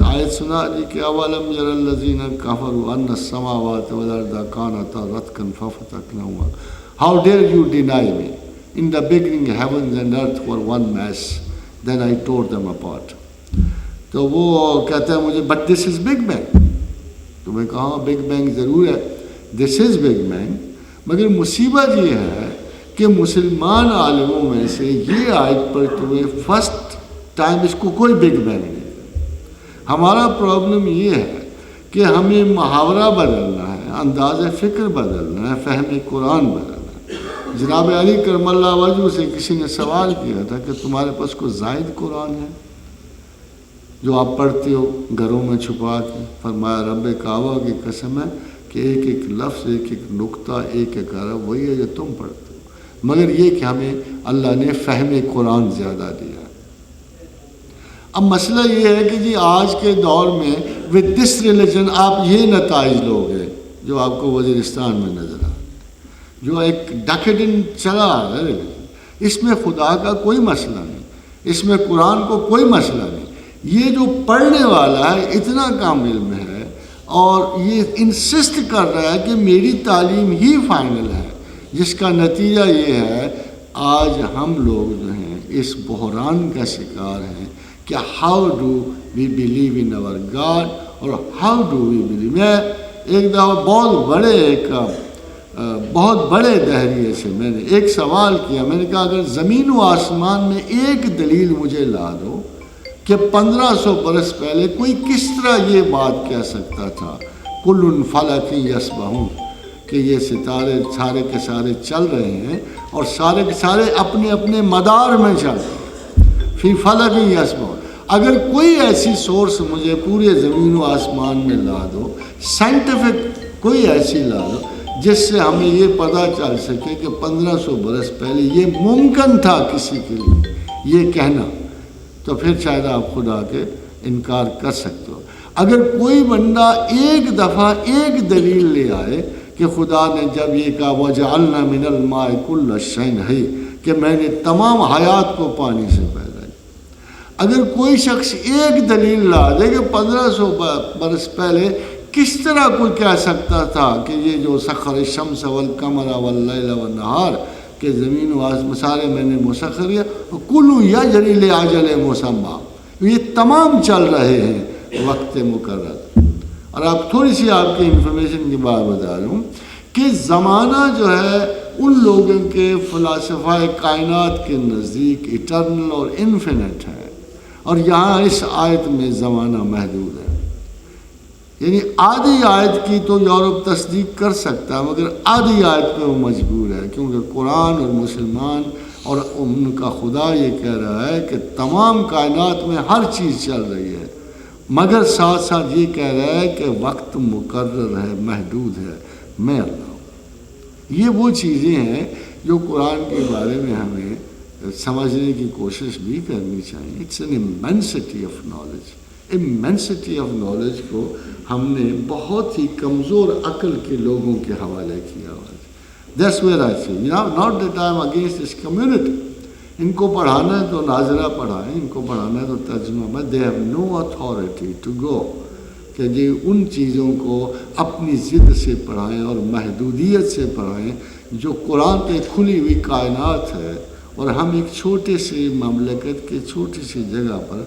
آیت سنا دی کہ اولم یر الذین کفروا ان السماوات والارض کانتا رتقا ففتقناہما. How dare you deny me? In the beginning heavens and earth were one mass, then I tore them apart. تو وہ کہتا ہے مجھے but this is Big Bang. تو میں کہا بگ بینگ ضرور ہے، this is Big Bang. مگر مصیبت یہ ہے کہ مسلمان عالموں میں سے یہ آیت پر تمہیں فرسٹ ٹائم اس کو کوئی بگ بینگ نہیں. ہمارا پرابلم یہ ہے کہ ہمیں محاورہ بدلنا ہے، انداز فکر بدلنا ہے، فہم قرآن بدلنا ہے. جناب علی کرم اللہ وجہ سے کسی نے سوال کیا تھا کہ تمہارے پاس کوئی زائد قرآن ہے جو آپ پڑھتے ہو گھروں میں چھپا کے؟ فرمایا رب کعبہ کی قسم ہے کہ ایک ایک لفظ، ایک ایک نقطہ، ایک ایک حرف وہی ہے جو تم پڑھتے ہو، مگر یہ کہ ہمیں اللہ نے فہم قرآن زیادہ دیا. اب مسئلہ یہ ہے کہ جی آج کے دور میں with this religion آپ یہ نتائج لوگے جو آپ کو وزیرستان میں نظر آ، جو ایک ڈیکیڈنٹ چلا آ رہا ہے. اس میں خدا کا کوئی مسئلہ نہیں، اس میں قرآن کو کوئی مسئلہ نہیں. یہ جو پڑھنے والا ہے اتنا کام علم ہے اور یہ انسسٹ کر رہا ہے کہ میری تعلیم ہی فائنل ہے، جس کا نتیجہ یہ ہے آج ہم لوگ جو ہیں اس بحران کا شکار ہیں کہ how do we believe in اور گاڈ اور ہاؤ ڈو وی بلیو. میں ایک دفعہ بہت بڑے دہریے سے میں نے ایک سوال کیا. میں نے کہا اگر زمین و آسمان میں ایک دلیل مجھے لا دو کہ 1500 برس پہلے کوئی کس طرح یہ بات کہہ سکتا تھا کل فلک یسبحون، کہ یہ ستارے سارے کے سارے چل رہے ہیں اور سارے کے سارے اپنے اپنے مدار میں چل رہے ہیں، فی فلک یسبحون. اگر کوئی ایسی سورس مجھے پورے زمین و آسمان میں لا دو، سائنٹیفک کوئی ایسی لا دو جس سے ہمیں یہ پتہ چل سکے کہ 1500 برس پہلے یہ ممکن تھا کسی کے لیے یہ کہنا، تو پھر شاید آپ خدا کے انکار کر سکتے ہو. اگر کوئی بندہ ایک دفعہ ایک دلیل لے آئے کہ خدا نے جب یہ کہا وَجَعَلْنَا مِنَ الْمَاءِ كُلَّ شَيْءٍ حَيٍّ، کہ میں نے تمام حیات کو پانی سے پیدا کیا. اگر کوئی شخص ایک دلیل لا دے کہ 1500 برس پہلے کس طرح کوئی کہہ سکتا تھا کہ یہ جو سخر الشمس والقمر واللیل والنہار، کہ زمین و آسمان سارے میں نے مسخر کیا، کلو یجری لاجل مسمى، یہ تمام چل رہے ہیں وقت مقرر. اور آپ تھوڑی سی آپ کی انفارمیشن کی بات بتا رہا ہوں کہ زمانہ جو ہے ان لوگوں کے فلاسفہ کائنات کے نزدیک ایٹرنل اور انفینٹ ہے، اور یہاں اس آیت میں زمانہ محدود ہے. یعنی آدھی آیت کی تو یورپ تصدیق کر سکتا ہے مگر آدھی آیت پہ وہ مجبور ہے، کیونکہ قرآن اور مسلمان اور ان کا خدا یہ کہہ رہا ہے کہ تمام کائنات میں ہر چیز چل رہی ہے، مگر ساتھ ساتھ یہ کہہ رہا ہے کہ وقت مقرر ہے، محدود ہے، میں اللہ ہوں. یہ وہ چیزیں ہیں جو قرآن کے بارے میں ہمیں سمجھنے کی کوشش بھی کرنی چاہیے. It's an amnesty of knowledge. Amnesty of knowledge کو ہم نے بہت ہی کمزور عقل کے لوگوں کے حوالے کیا ہوا ہے. That's where I see not that I am against this community. ان کو پڑھانا ہے تو ناظرہ پڑھائیں، ان کو پڑھانا ہے تو ترجمہ. They have no authority to go کہ جی ان چیزوں کو اپنی ضد سے پڑھائیں اور محدودیت سے پڑھائیں جو قرآن پہ کھلی ہوئی کائنات ہے، اور ہم ایک چھوٹے سے مملکت کے چھوٹی سی جگہ پر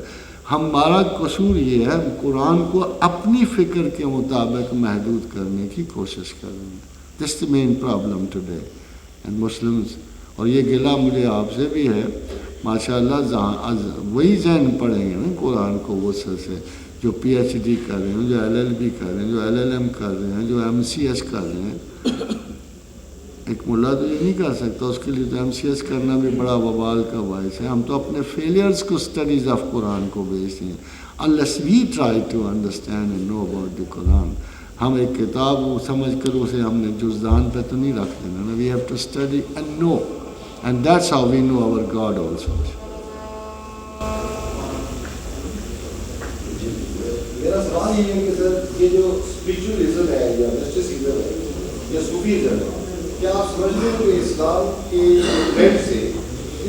ہمارا قصور یہ ہے قرآن کو اپنی فکر کے مطابق محدود کرنے کی کوشش کر رہے ہیں. This the main problem today and Muslims. اور یہ گلہ مجھے آپ سے بھی ہے ماشاء اللہ. وہی ذہن پڑھیں گے نا قرآن کو وسعت سے جو پی ایچ ڈی کر رہے ہیں, جو LLB کر رہے ہیں, جو LLM کر رہے ہیں, جو MCS کر رہے ہیں. ایک ملا تو یہ نہیں کر سکتا, اس کے لیے تو MCS کرنا بھی بڑا وبال کا باعث ہے. ہم تو اپنے فیلیئرز کو اسٹڈیز آف قرآن کو بھیجتے ہیں. unless we try to understand and know about the Quran, ہم ایک کتاب سمجھ کر اسے ہم نے جزدان پہ تو نہیں رکھ دینا نا. we have to study and know, and that's how we know our God also. میرا سوال یہ ہے کہ سر یہ جو اسپریچولزم ہے یا مسٹسزم ہے یا صوفیزم ہے, کیا آپ سمجھتے ہیں کہ اسلام کے ٹرینڈ سے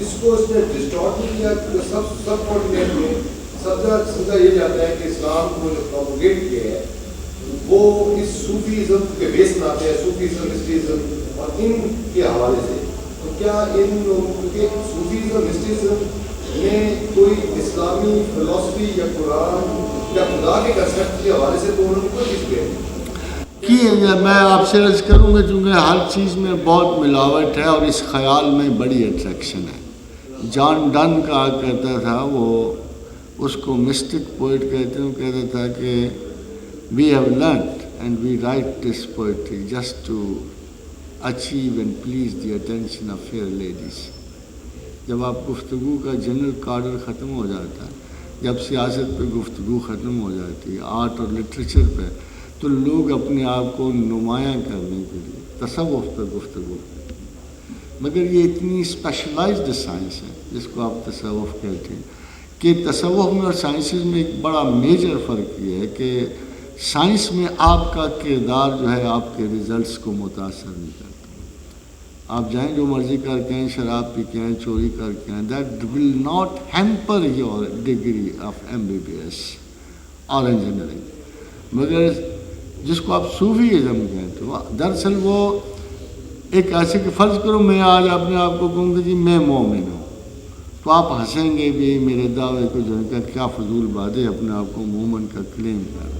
اس کو اس نے ڈسٹارٹ کیا؟ سب کانٹیننٹ میں سمجھا یہ جاتا ہے کہ اسلام کو جو پروپیگیٹ کیا ہے وہ اس صوفیزم کے بیس میں آتے ہیں, صوفیزم مسٹسزم اور ان کے حوالے سے. تو کیا ان لوگوں کے صوفیزم مسٹسزم میں کوئی اسلامی فلسفی یا قرآن یا خدا کے کنسیپٹ کے حوالے سے تو انہوں نے کوئی چیز کہی کہ میں آپ سے عرض کروں گا چونکہ ہر چیز میں بہت ملاوٹ ہے اور اس خیال میں بڑی اٹریکشن ہے. جان ڈن کہا کرتا تھا, وہ اس کو مسٹک پوئٹ کہتے ہیں, وہ کہتا تھا کہ we have learned and we write this poetry just to achieve and please the attention of fair ladies. جب آپ گفتگو کا جنرل کارڈر ختم ہو جاتا ہے, جب سیاست پہ گفتگو ختم ہو جاتی ہے, آرٹ اور لٹریچر پہ, تو لوگ اپنے آپ کو نمایاں کرنے کے لیے تصوف پہ گفتگو. مگر یہ اتنی اسپیشلائزڈ سائنس ہے جس کو آپ تصوف کہتے ہیں کہ تصوف میں اور سائنسز میں ایک بڑا میجر فرق یہ ہے کہ سائنس میں آپ کا کردار جو ہے آپ کے ریزلٹس کو متاثر نہیں کرتا. آپ جائیں جو مرضی کر کے آئیں, شراب پی کے آئیں, چوری کر کے آئیں, that will not hamper your degree of MBBS اور انجینئرنگ. مگر جس کو آپ صوفیزم کہتے ہو, دراصل وہ ایک ایسے کہ فرض کرو میں آج اپنے آپ کو کہوں کہ جی میں مومن ہوں, تو آپ ہنسیں گے بھی میرے دعوے کو جو ہے کیا فضول بات ہے اپنے آپ کو مومن کا کلیم کرنا.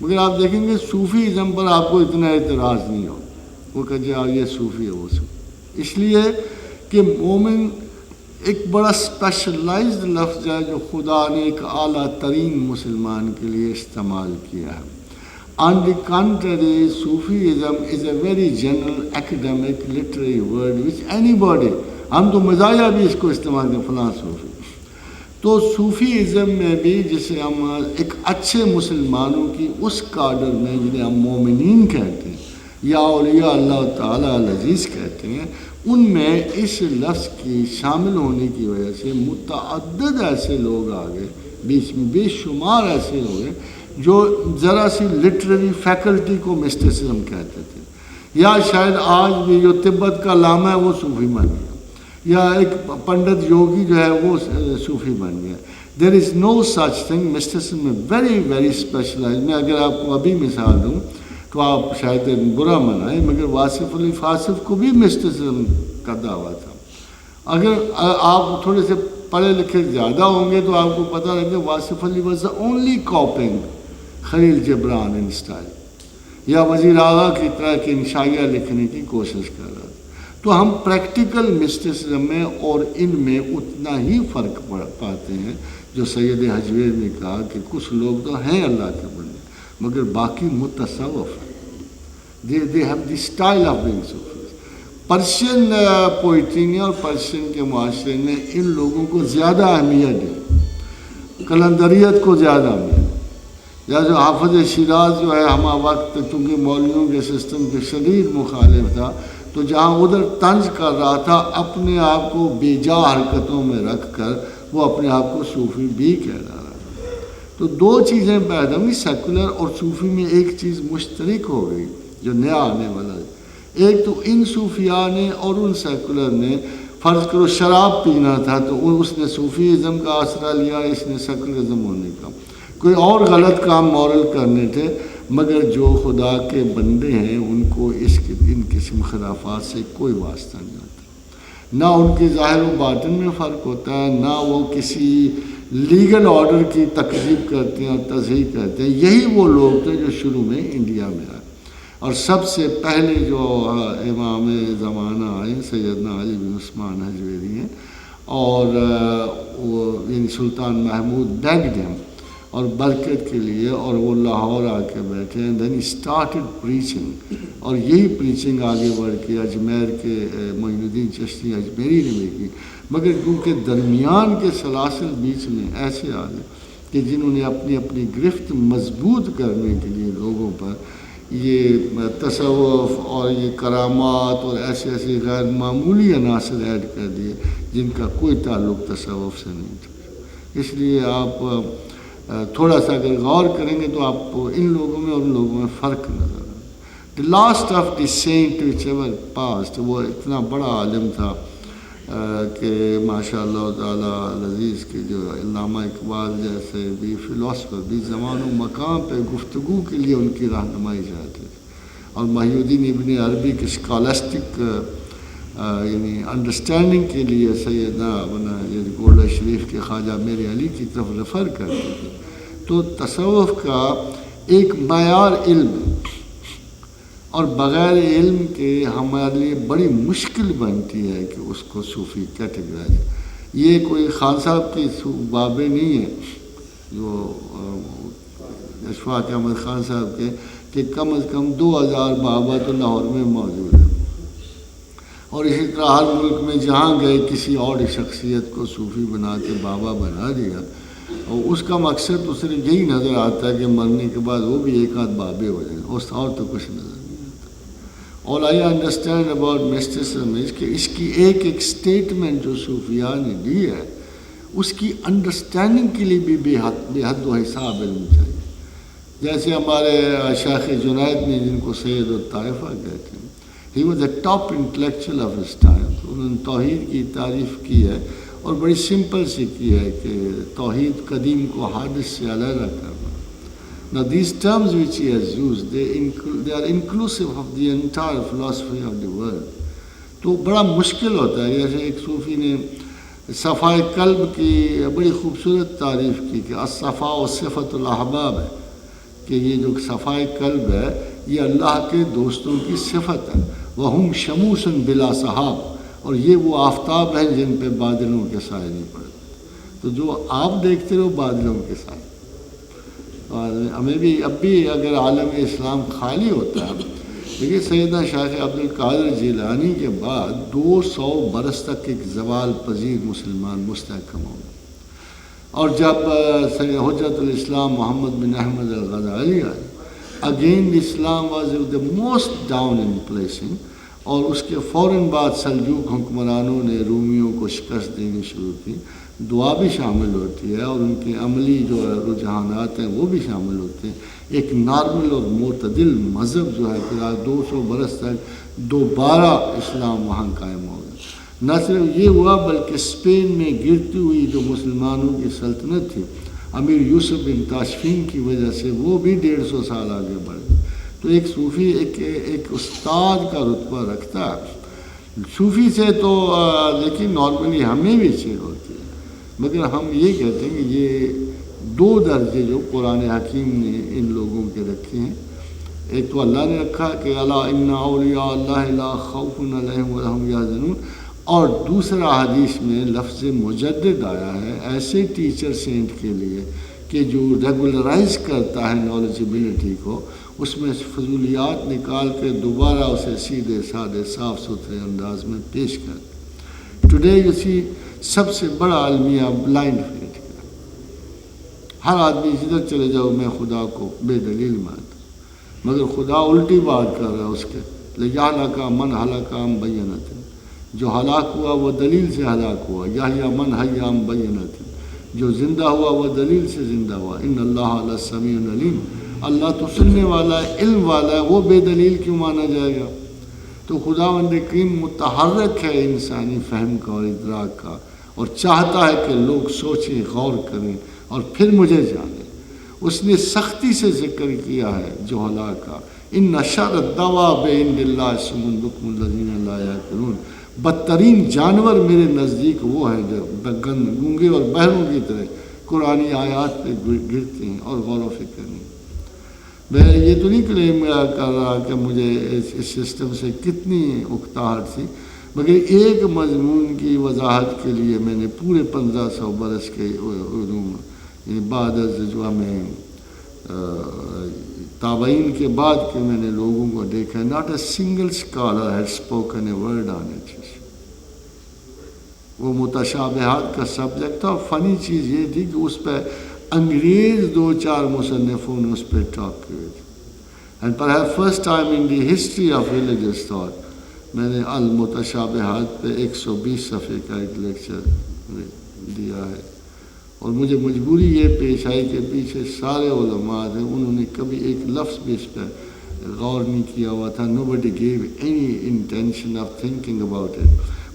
مگر آپ دیکھیں گے صوفیزم پر آپ کو اتنا اعتراض نہیں ہو, وہ کہ جی یہ صوفی ہے وہ صوفی. اس لیے کہ مومن ایک بڑا اسپیشلائزڈ لفظ ہے جو خدا نے ایک اعلیٰ ترین مسلمان کے لیے استعمال کیا ہے. On the contrary, Sufism is a very general academic literary word which anybody, ہم تو مزایا بھی اس کو استعمال کریں فلاں صوفی. تو صوفیزم میں بھی جسے ہم ایک اچھے مسلمانوں کی اس کاڈر میں جنہیں ہم مومنین کہتے ہیں یا اولیاء اللہ تعالیٰ العزیز کہتے ہیں, ان میں اس لفظ کی شامل ہونے کی وجہ سے متعدد ایسے لوگ آ گئے, بیچ میں بے شمار ایسے لوگ ہیں جو ذرا سی لٹریری فیکلٹی کو مسٹسزم کہتے تھے, یا شاید آج بھی جو تبت کا لاما ہے وہ صوفی بن گیا, یا ایک پنڈت یوگی جو ہے وہ صوفی بن گیا. دیر is know such thing. Mysticism میں ویری ویری اسپیشلائز. میں اگر آپ کو ابھی مثال دوں تو آپ شاید برا منائیں, مگر واصف علی فاصف کو بھی مسٹسزم کا دعویٰ تھا. اگر آپ تھوڑے سے پڑھے لکھے زیادہ ہوں گے تو آپ کو پتہ لگے Wasif Ali was the only copying Khalil Gibran in style, یا وزیر اعلیٰ کی طرح کے انشائیہ لکھنے کی کوشش کر رہا تھا. تو ہم پریکٹیکل مسٹسزم میں اور ان میں اتنا ہی فرق پاتے ہیں جو سید حجویر نے کہا کہ کچھ لوگ تو ہیں اللہ کے بندے مگر باقی متصوف ہیں. they have the style of being Sufis. Persian poetry نے اور پرشین کے معاشرے نے ان لوگوں کو زیادہ اہمیت دی, قلندریت کو زیادہ اہمیت. یا جو حافظ شیراز جو ہے ہمہ وقت چونکہ مولویوں کے سسٹم کے شدید مخالف تھا, تو جہاں ادھر طنز کر رہا تھا اپنے آپ کو بے جا حرکتوں میں رکھ کر وہ اپنے آپ کو صوفی بھی کہہ رہا تھا. تو دو چیزیں پیدا ہوئی, سیکولر اور صوفی میں ایک چیز مشترک ہو گئی جو نیا آنے والا ہے. ایک تو ان صوفیاء نے اور ان سیکولر نے, فرض کرو شراب پینا تھا تو اس نے صوفیزم کا آسرا لیا, اس نے سیکولرزم ہونے کا. کوئی اور غلط کام مورل کرنے تھے, مگر جو خدا کے بندے ہیں ان کو ان قسم خرافات سے کوئی واسطہ نہیں ہوتا. نہ ان کے ظاہر و باطن میں فرق ہوتا ہے, نہ وہ کسی لیگل آرڈر کی تکذیب کرتے ہیں اور تصحیح کرتے ہیں. یہی وہ لوگ تھے جو شروع میں انڈیا میں آئے. اور سب سے پہلے جو امام زمانہ آئے سیدنا علی بن عثمان حجویری ہیں, اور وہ یعنی سلطان محمود بیگڈ ہیں اور برکت کے لیے, اور وہ لاہور آ کے بیٹھے ہیں. دین اسٹارٹڈ پریچنگ, اور یہی پریچنگ آگے بڑھ کے اجمیر کے معین الدین چشتی اجمیری نے بھی کی. مگر کیونکہ درمیان کے سلاسل بیچ میں ایسے آ گئے کہ جنہوں نے اپنی اپنی گرفت مضبوط کرنے کے لیے لوگوں پر یہ تصوف اور یہ کرامات اور ایسے ایسے غیر معمولی عناصر ایڈ کر دیے جن کا کوئی تعلق تصوف سے نہیں تھا. اس لیے آپ تھوڑا سا اگر غور کریں گے تو آپ کو ان لوگوں میں اور ان لوگوں میں فرق نظر آئے. The last of the saint which ever passed, وہ اتنا بڑا عالم تھا کہ ماشاء اللہ تعالیٰ لذیذ کے جو علامہ اقبال جیسے بھی فلاسفر بھی زمان و مقام پہ گفتگو کے لیے ان کی رہنمائی چاہتے تھے. اور محی الدین ابن عربی کے اسکالسٹک یعنی انڈرسٹینڈنگ کے لیے سیدنا گولڈا شریف کے خواجہ میر علی کی طرف ریفر کرتے تھے. تو تصوف کا ایک معیار علم ہے, اور بغیر علم کے ہمارے لیے بڑی مشکل بنتی ہے کہ اس کو صوفی کیٹیگرائز. یہ کوئی خان صاحب کی بابیں نہیں ہیں جو اشفاق احمد خان صاحب کے, کہ کم از کم 2000 بابا تو لاہور میں موجود ہیں, اور اسی طرح ہر ملک میں جہاں گئے کسی اور شخصیت کو صوفی بنا کے بابا بنا دیا, اور اس کا مقصد تو صرف یہی نظر آتا ہے کہ مرنے کے بعد وہ بھی ایک آدھ بابے ہو جائیں, اور تو کچھ نظر. اور آئی انڈرسٹینڈ اباؤٹ مسٹسزم اس کہ اس کی ایک ایک سٹیٹمنٹ جو صوفیاء نے دی ہے اس کی انڈرسٹینڈنگ کے لیے بھی بے حد و حساب علم چاہیے. جیسے ہمارے شیخ جنید نے, جن کو سید الطائفہ کہتے ہیں, he was a top intellectual of his time. انہوں نے توحید کی تعریف کی ہے اور بڑی سمپل سی کی ہے کہ توحید قدیم کو حادث سے علیحدہ کرنا. Now these terms which he has used, they are inclusive of the entire philosophy of the world. تو بڑا مشکل ہوتا ہے. جیسے ایک صوفی نے صفائے قلب کی بڑی خوبصورت تعریف کی کہ الصفاء صفت الاحباب ہے, کہ یہ جو صفائے قلب ہے یہ اللہ کے دوستوں کی صفت ہے. وہم شموس بلا سحاب, اور یہ وہ آفتاب ہیں جن پہ بادلوں کے سائے نہیں پڑتے. تو جو آپ دیکھتے ہو بادلوں کے سائے, ہمیں بھی اب بھی اگر عالم اسلام خالی ہوتا ہے. دیکھیے سیدنا شیخ عبد القادر جیلانی کے بعد 200 برس تک ایک زوال پذیر مسلمان مستحکم ہو گئے, اور جب حجت الاسلام محمد بن احمد الغزالی آئے, again Islam was the most down in placing, اور اس کے فوراً بعد سلجوق حکمرانوں نے رومیوں کو شکست دینی شروع کی. دعا بھی شامل ہوتی ہے اور ان کے عملی جو رجحانات ہیں وہ بھی شامل ہوتے ہیں. ایک نارمل اور معتدل مذہب جو ہے پھر آج 200 برس تک دوبارہ اسلام وہاں قائم ہو گیا. نہ صرف یہ ہوا بلکہ اسپین میں گرتی ہوئی جو مسلمانوں کی سلطنت تھی امیر یوسف بن تاشفین کی وجہ سے وہ بھی 150 سال آگے بڑھ گئی. تو ایک صوفی ایک استاد کا رتبہ رکھتا ہے. صوفی سے تو لیکن نارملی ہمیں بھی چیز ہوتی ہے, مگر ہم یہ کہتے ہیں کہ یہ 2 درجے جو قرآن حکیم نے ان لوگوں کے رکھے ہیں. ایک تو اللہ نے رکھا کہ الا ان اولیاء اللہ لا خوف علیہم ولا هم یحزنون, اور دوسرا حدیث میں لفظ مجدد آیا ہے ایسے ٹیچر سینٹ کے لیے کہ جو ریگولرائز کرتا ہے نالجبلٹی کو, اس میں فضولیات نکال کے دوبارہ اسے سیدھے سادے صاف ستھرے انداز میں پیش کرتا. ٹوڈے یو سی سب سے بڑا المیہ بلائنڈ فیتھ کا. ہر آدمی جدھر چلے جاؤ میں خدا کو بے دلیل مانتا, مگر خدا الٹی بات کر رہا ہے اس کے لِيَهْلَكَ مَنْ هَلَكَ عَنْ بَيِّنَةٍ, جو ہلاک ہوا وہ دلیل سے ہلاک ہوا. یحییٰ مَنْ حَیَّ عَنْ بَيِّنَةٍ, جو زندہ ہوا وہ دلیل سے زندہ ہوا. ان اللہ لَسَمِيعٌ عَلِيمٌ, اللہ تو سننے والا ہے, علم والا ہے, وہ بے دلیل کیوں مانا جائے گا. تو خداوند کریم متحرک ہے انسانی فہم کا اور ادراک کا, اور چاہتا ہے کہ لوگ سوچیں غور کریں اور پھر مجھے جانیں. اس نے سختی سے ذکر کیا ہے جو ہلاک کا, ان شر الدواب عند اللہ صم البکم الذین لا یعقلون, بدترین جانور میرے نزدیک وہ ہیں جو گونگے اور بہروں کی طرح قرآنی آیات پہ گرتے ہیں اور غور و فکر نہیں. میں یہ تو نہیں کلیم کر رہا کہ مجھے اس سسٹم سے کتنی اکتاہٹ تھی، مگر ایک مضمون کی وضاحت کے لیے میں نے پورے 1500 برس کے علوم بعد از جو ہمیں تابعین کے بعد کے میں نے لوگوں کو دیکھا، not a single scholar had spoken a word on it. وہ متشابہات کا سبجیکٹ تھا، اور فنی چیز یہ تھی کہ اس پہ انگریز 2-4 مصنفوں نے اس پہ ٹاک کیے تھے. And perhaps first time in the history of religious thought میں نے المتشابہات پہ 120 صفحے کا ایک لیکچر دیا ہے. اور مجھے مجبوری یہ پیش آئی کہ پیچھے سارے علماء تھے، انہوں نے کبھی ایک لفظ بھی اس پہ غور نہیں کیا ہوا تھا. nobody gave any intention of thinking about it،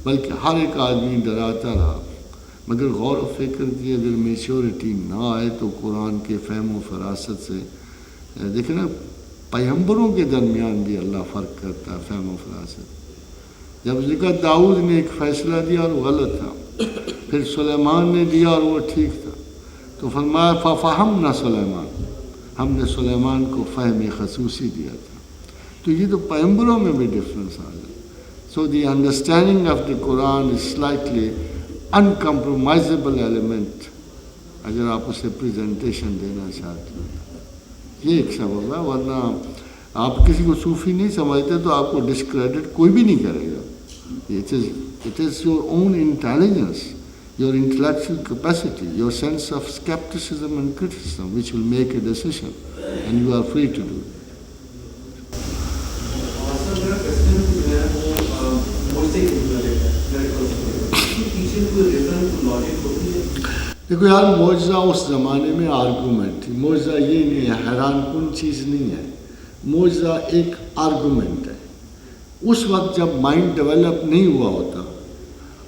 بلکہ ہر ایک آدمی ڈراتا رہا. مگر غور و فکر کی اگر میچورٹی نہ آئے تو قرآن کے فہم و فراست سے دیکھیں نا، پیغمبروں کے درمیان بھی اللہ فرق کرتا ہے فہم و فراست. جب ذکر داؤد نے ایک فیصلہ دیا اور وہ غلط تھا، پھر سلیمان نے دیا اور وہ ٹھیک تھا، تو فرمایا فَفَهَمْنَا سلیمان، ہم نے سلیمان کو فہم خصوصی دیا تھا. تو یہ تو پیغمبروں میں بھی ڈفرینس آ جائے. So the understanding of the Quran is slightly uncompromisable element اگر آپ اسے پریزنٹیشن دینا چاہتے ہیں. یہ ایک سبب ہے، ورنہ آپ کسی کو صوفی نہیں سمجھتے تو آپ کو ڈسکریڈٹ کوئی بھی نہیں کرے گا. It is your own intelligence, your intellectual capacity, your sense of skepticism and criticism which will make a decision, and you are free to do it. دیکھو یار، معجزہ اس زمانے میں آرگومنٹ تھی. معجزہ یہ نہیں ہے، حیران کن چیز نہیں ہے. معجزہ ایک آرگومنٹ ہے. اس وقت جب مائنڈ ڈیولپ نہیں ہوا ہوتا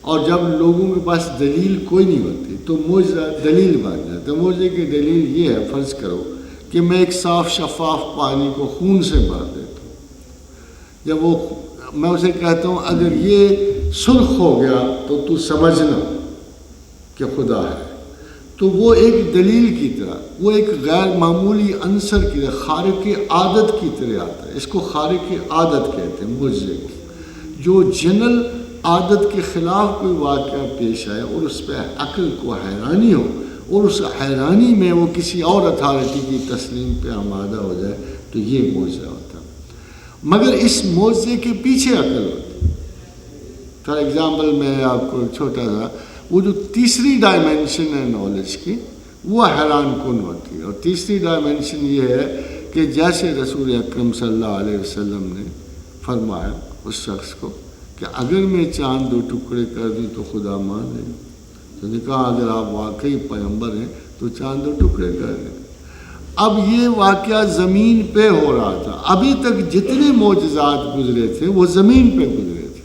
اور جب لوگوں کے پاس دلیل کوئی نہیں ہوتی تو معجزہ دلیل بن جاتا. معجزے کی دلیل یہ ہے، فرض کرو کہ میں ایک صاف شفاف پانی کو خون سے بھر دیتا ہوں. جب وہ میں اسے کہتا ہوں اگر یہ سرخ ہو گیا تو سمجھنا کہ خدا ہے، تو وہ ایک دلیل کی طرح، وہ ایک غیر معمولی عنصر کی طرح، خارق عادت کی طرح آتا ہے. اس کو خارق عادت کہتے ہیں معجزے کو. جو جنرل عادت کے خلاف کوئی واقعہ پیش آئے اور اس پہ عقل کو حیرانی ہو اور اس حیرانی میں وہ کسی اور اتھارٹی کی تسلیم پہ آمادہ ہو جائے، تو یہ معجزہ ہوتا ہے. مگر اس معجزے کے پیچھے عقل ہوتی ہے. فار ایگزامپل میں آپ کو چھوٹا سا، وہ جو تیسری ڈائمینشن ہے نالج کی، وہ حیران کن ہوتی ہے. اور تیسری ڈائمینشن یہ ہے کہ جیسے رسول اکرم صلی اللہ علیہ وسلم نے فرمایا اس شخص کو کہ اگر میں چاند 2 ٹکڑے کر دوں تو خدا مان لے گا. تو نے کہا اگر آپ واقعی پیغمبر ہیں تو چاند 2 ٹکڑے کر دیں. اب یہ واقعہ زمین پہ ہو رہا تھا. ابھی تک جتنے معجزات گزرے تھے وہ زمین پہ گزرے تھے.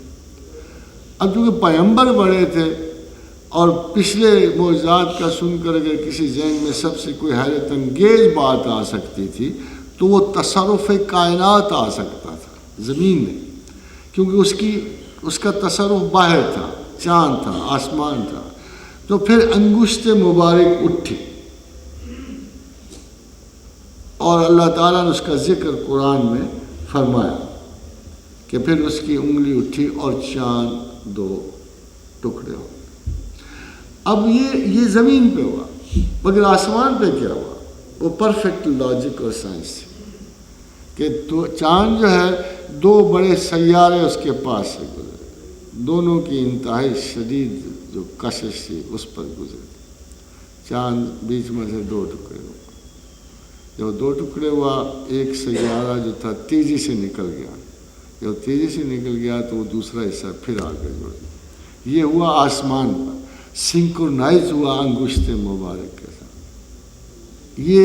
اب چونکہ پیغمبر بڑے تھے اور پچھلے معجزات کا سن کر اگر کسی ذہن میں سب سے کوئی حیرت انگیز بات آ سکتی تھی تو وہ تصرف کائنات آ سکتا تھا زمین میں، کیونکہ اس کا تصرف باہر تھا، چاند تھا، آسمان تھا. تو پھر انگشت مبارک اٹھی اور اللہ تعالیٰ نے اس کا ذکر قرآن میں فرمایا کہ پھر اس کی انگلی اٹھی اور چاند 2 ٹکڑے ہو. اب یہ زمین پہ ہوا، مگر آسمان پہ کیا ہوا؟ وہ پرفیکٹ لاجک اور سائنس تھی کہ چاند جو ہے 2 بڑے سیارے اس کے پاس سے گزرے، دونوں کی انتہائی شدید جو کشش تھی اس پر گزرے. چاند بیچ میں سے 2 ٹکڑے ہوا. جب 2 ٹکڑے ہوا، ایک سیارہ جو تھا تیزی سے نکل گیا. جب تیزی سے نکل گیا تو وہ دوسرا حصہ پھر آگے جڑ گیا. یہ ہوا آسمان پر، سنکرونائز ہوا انگشت مبارک کے ساتھ. یہ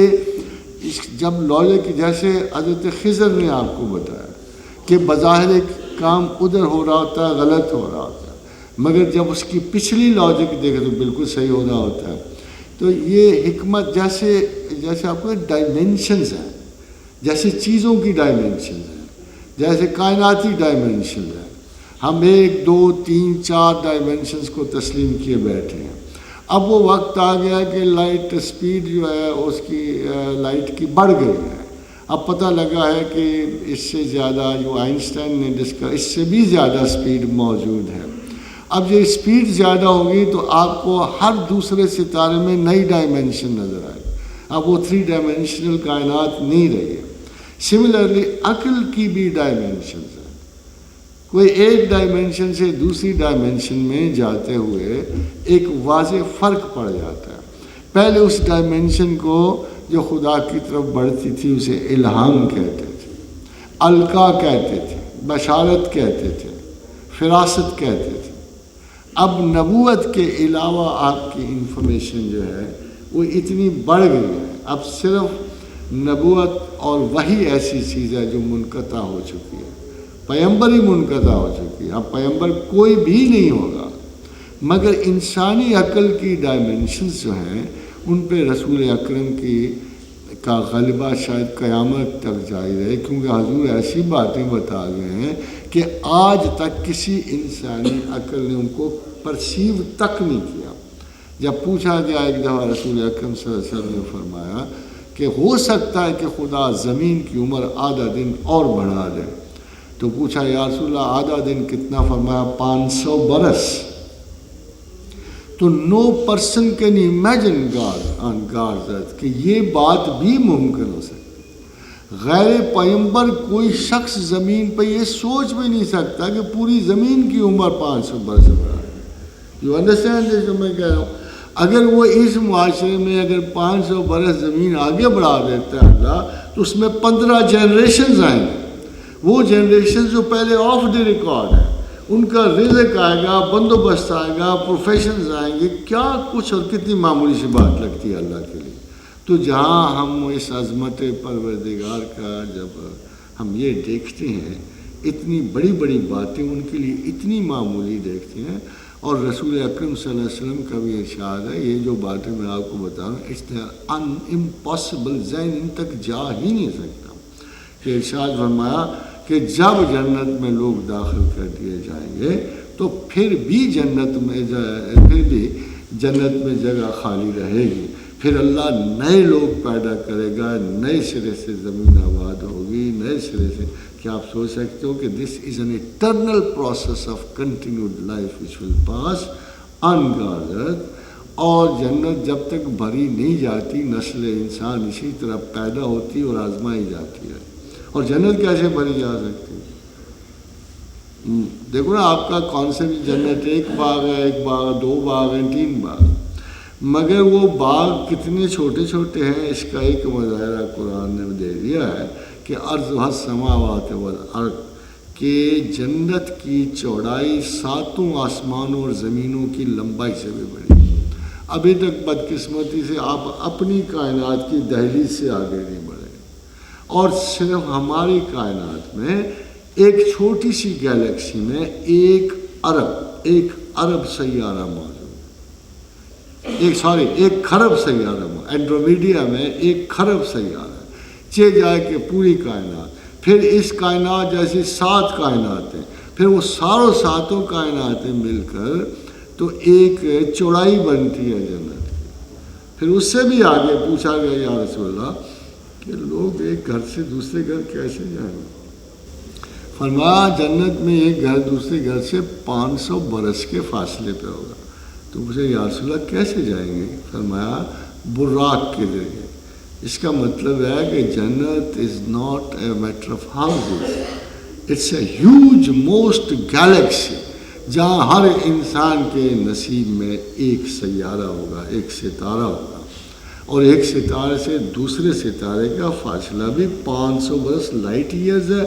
جب لاجک جیسے حضرت خضر نے آپ کو بتایا کہ بظاہر ایک کام ادھر ہو رہا ہوتا ہے، غلط ہو رہا ہوتا ہے، مگر جب اس کی پچھلی لاجک دیکھے تو بالکل صحیح ہو رہا ہوتا ہے. تو یہ حکمت جیسے آپ کو ڈائمینشنز ہیں، جیسے چیزوں کی ڈائمینشنز ہیں، جیسے کائناتی ڈائمینشنز ہیں. ہم 1 2 3 4 ڈائمینشنز کو تسلیم کیے بیٹھے ہیں. اب وہ وقت آ گیا کہ لائٹ سپیڈ جو ہے اس کی لائٹ کی بڑھ گئی ہے. اب پتہ لگا ہے کہ اس سے زیادہ جو آئنسٹائن نے اس سے بھی زیادہ سپیڈ موجود ہے. اب یہ سپیڈ زیادہ ہوگی تو آپ کو ہر دوسرے ستارے میں نئی ڈائمنشن نظر آئے. اب وہ 3 ڈائمنشنل کائنات نہیں رہی ہے. سملرلی عقل کی بھی ڈائمنشنز ہیں. کوئی ایک ڈائمنشن سے دوسری ڈائمنشن میں جاتے ہوئے ایک واضح فرق پڑ جاتا ہے. پہلے اس ڈائمنشن کو جو خدا کی طرف بڑھتی تھی اسے الہام کہتے تھے، القا کہتے تھے، بشارت کہتے تھے، فراست کہتے تھے. اب نبوت کے علاوہ آپ کی انفارمیشن جو ہے وہ اتنی بڑھ گئی ہے. اب صرف نبوت اور وہی ایسی چیز ہے جو منقطع ہو چکی ہے. پیغمبر ہی منقطع ہو چکی ہے. اب پیغمبر کوئی بھی نہیں ہوگا، مگر انسانی عقل کی ڈائمنشنز جو ہیں ان پہ رسول اکرم کا غلبہ شاید قیامت تک جاری رہے، کیونکہ حضور ایسی باتیں بتا گئے ہیں کہ آج تک کسی انسانی عقل نے ان کو پرسیو تک نہیں کیا. جب پوچھا گیا ایک دفعہ رسول اکرم صلی اللہ علیہ وسلم نے فرمایا کہ ہو سکتا ہے کہ خدا زمین کی عمر آدھا دن اور بڑھا دے. تو پوچھا یا رسول اللہ آدھا دن کتنا؟ فرمایا 500 برس. تو no person can imagine God on God's earth کہ یہ بات بھی ممکن ہو سکتی. غیر پیغمبر کوئی شخص زمین پہ یہ سوچ بھی نہیں سکتا کہ پوری زمین کی عمر 500 برس بڑھا ہے. یو انڈرسٹینڈ جو میں کہہ رہا ہوں؟ اگر وہ اس معاشرے میں اگر 500 برس زمین آگے بڑھا دیتا ہے اللہ، تو اس میں 15 جنریشنز آئیں گے. وہ جنریشنز جو پہلے آف دی ریکارڈ ہیں، ان کا رزق آئے گا، بندوبست آئے گا، پروفیشنز آئیں گے. کیا کچھ اور کتنی معمولی سی بات لگتی ہے اللہ کے لیے. تو جہاں ہم اس عظمت پروردگار کا جب ہم یہ دیکھتے ہیں، اتنی بڑی بڑی باتیں ان کے لیے اتنی معمولی دیکھتے ہیں. اور رسول اکرم صلی اللہ علیہ وسلم کا بھی ارشاد ہے، یہ جو باتیں میں آپ کو بتا رہا ہوں اٹس امپاسبل، ذہن ان تک جا ہی نہیں سکتا. کہ ارشاد فرمایا کہ جب جنت میں لوگ داخل کر دیے جائیں گے تو پھر بھی جنت میں جگہ خالی رہے گی. پھر اللہ نئے لوگ پیدا کرے گا، نئے سرے سے زمین آباد ہوگی، نئے سرے سے. کیا آپ سوچ سکتے ہو کہ this is an eternal process of continued life which will pass on God's earth. اور جنت جب تک بھری نہیں جاتی، نسل انسان اسی طرح پیدا ہوتی اور آزمائی جاتی ہے. اور جنت کیسے بھری جا سکتی؟ دیکھو نا، آپ کا کانسیپٹ جنت ایک باغ ہے، ایک باغ، 2 باغ ہیں، 3 باغ، مگر وہ باغ کتنے چھوٹے چھوٹے ہیں اس کا ایک مظاہرہ قرآن نے دے دیا ہے کہ ارضھا السماوات والارض، کہ جنت کی چوڑائی 7 آسمانوں اور زمینوں کی لمبائی سے بھی بڑی. ابھی تک بدقسمتی سے آپ اپنی کائنات کی دہلیز سے آگے نہیں بڑھے. اور صرف ہماری کائنات میں ایک چھوٹی سی گیلیکسی میں 1 ارب سیارہ موجود، 1 کھرب سیارہ موجود. اینڈرومیڈیا میں 1 کھرب سیارہ. جائے کہ پوری کائنات، پھر اس کائنات جیسی 7 کائنات ہیں، پھر وہ ساتوں کائناتیں مل کر تو ایک چوڑائی بنتی ہے جنت کی. پھر اس سے بھی آگے پوچھا گیا یا رسول اللہ کہ لوگ ایک گھر سے دوسرے گھر کیسے جائیں گے؟ فرمایا جنت میں ایک گھر دوسرے گھر سے 500 برس کے فاصلے پہ ہوگا. تو مجھے یا رسول اللہ کیسے جائیں گے؟ فرمایا براق کے ذریعے. اس کا مطلب ہے کہ جنت is not a matter of houses, it's a huge most galaxy, جہاں ہر انسان کے نصیب میں ایک سیارہ ہوگا، ایک ستارہ ہوگا. اور ایک ستارے سے دوسرے ستارے کا فاصلہ بھی 500 برس لائٹ ایئرز ہے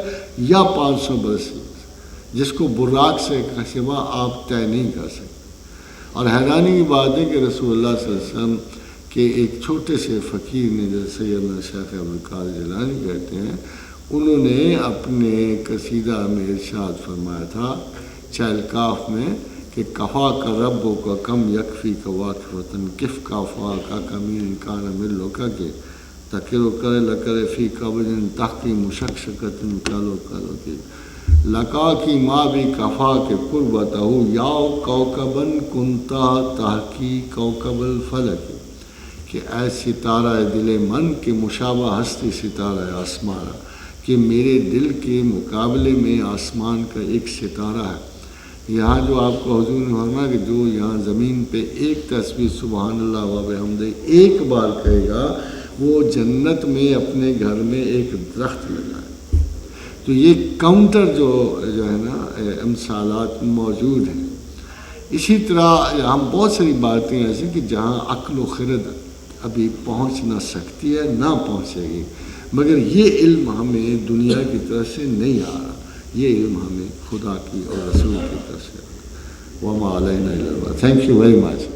یا 500 برس، جس کو براق سے سوا آپ طے نہیں کر سکتے. اور حیرانی کی بات ہے کہ رسول اللہ صلی اللہ علیہ وسلم کے ایک چھوٹے سے فقیر نے، جیسے سیدنا شیخ عبدالقادر جیلانی کہتے ہیں، انہوں نے اپنے قصیدہ میں ارشاد فرمایا تھا چہلکاف میں کہ کفا کا ربو کا کم یکفی کا واقف وطن کف کافا کا کمین کان ملو کا کے تکرو کرے لکرے فی قبض تحقی مشکشکت کالو کے. لقا کی ماں بھی کفا کے قربت ہو یاؤ کوکبن کنتا تحقی کوکب الفلک کہ اے ستارہ دل من کے مشابہ ہستی ستارہ آسمانہ کہ میرے دل کے مقابلے میں آسمان کا ایک ستارہ ہے. یہاں جو آپ کو حضور نے فرمایا کہ جو یہاں زمین پہ ایک تسبیح سبحان اللہ و بحمدہ ایک بار کہے گا وہ جنت میں اپنے گھر میں ایک درخت لگائے. تو یہ کاؤنٹر جو ہے نا امثالات موجود ہیں. اسی طرح ہم بہت ساری باتیں ایسی کہ جہاں عقل و خرد ابھی پہنچ نہ سکتی ہے نہ پہنچے گی، مگر یہ علم ہمیں دنیا کی طرف سے نہیں آ رہا، یہ علم ہمیں خدا کی اور رسول کی طرف سے. وما علینا الا البلاغ. Thank you very much.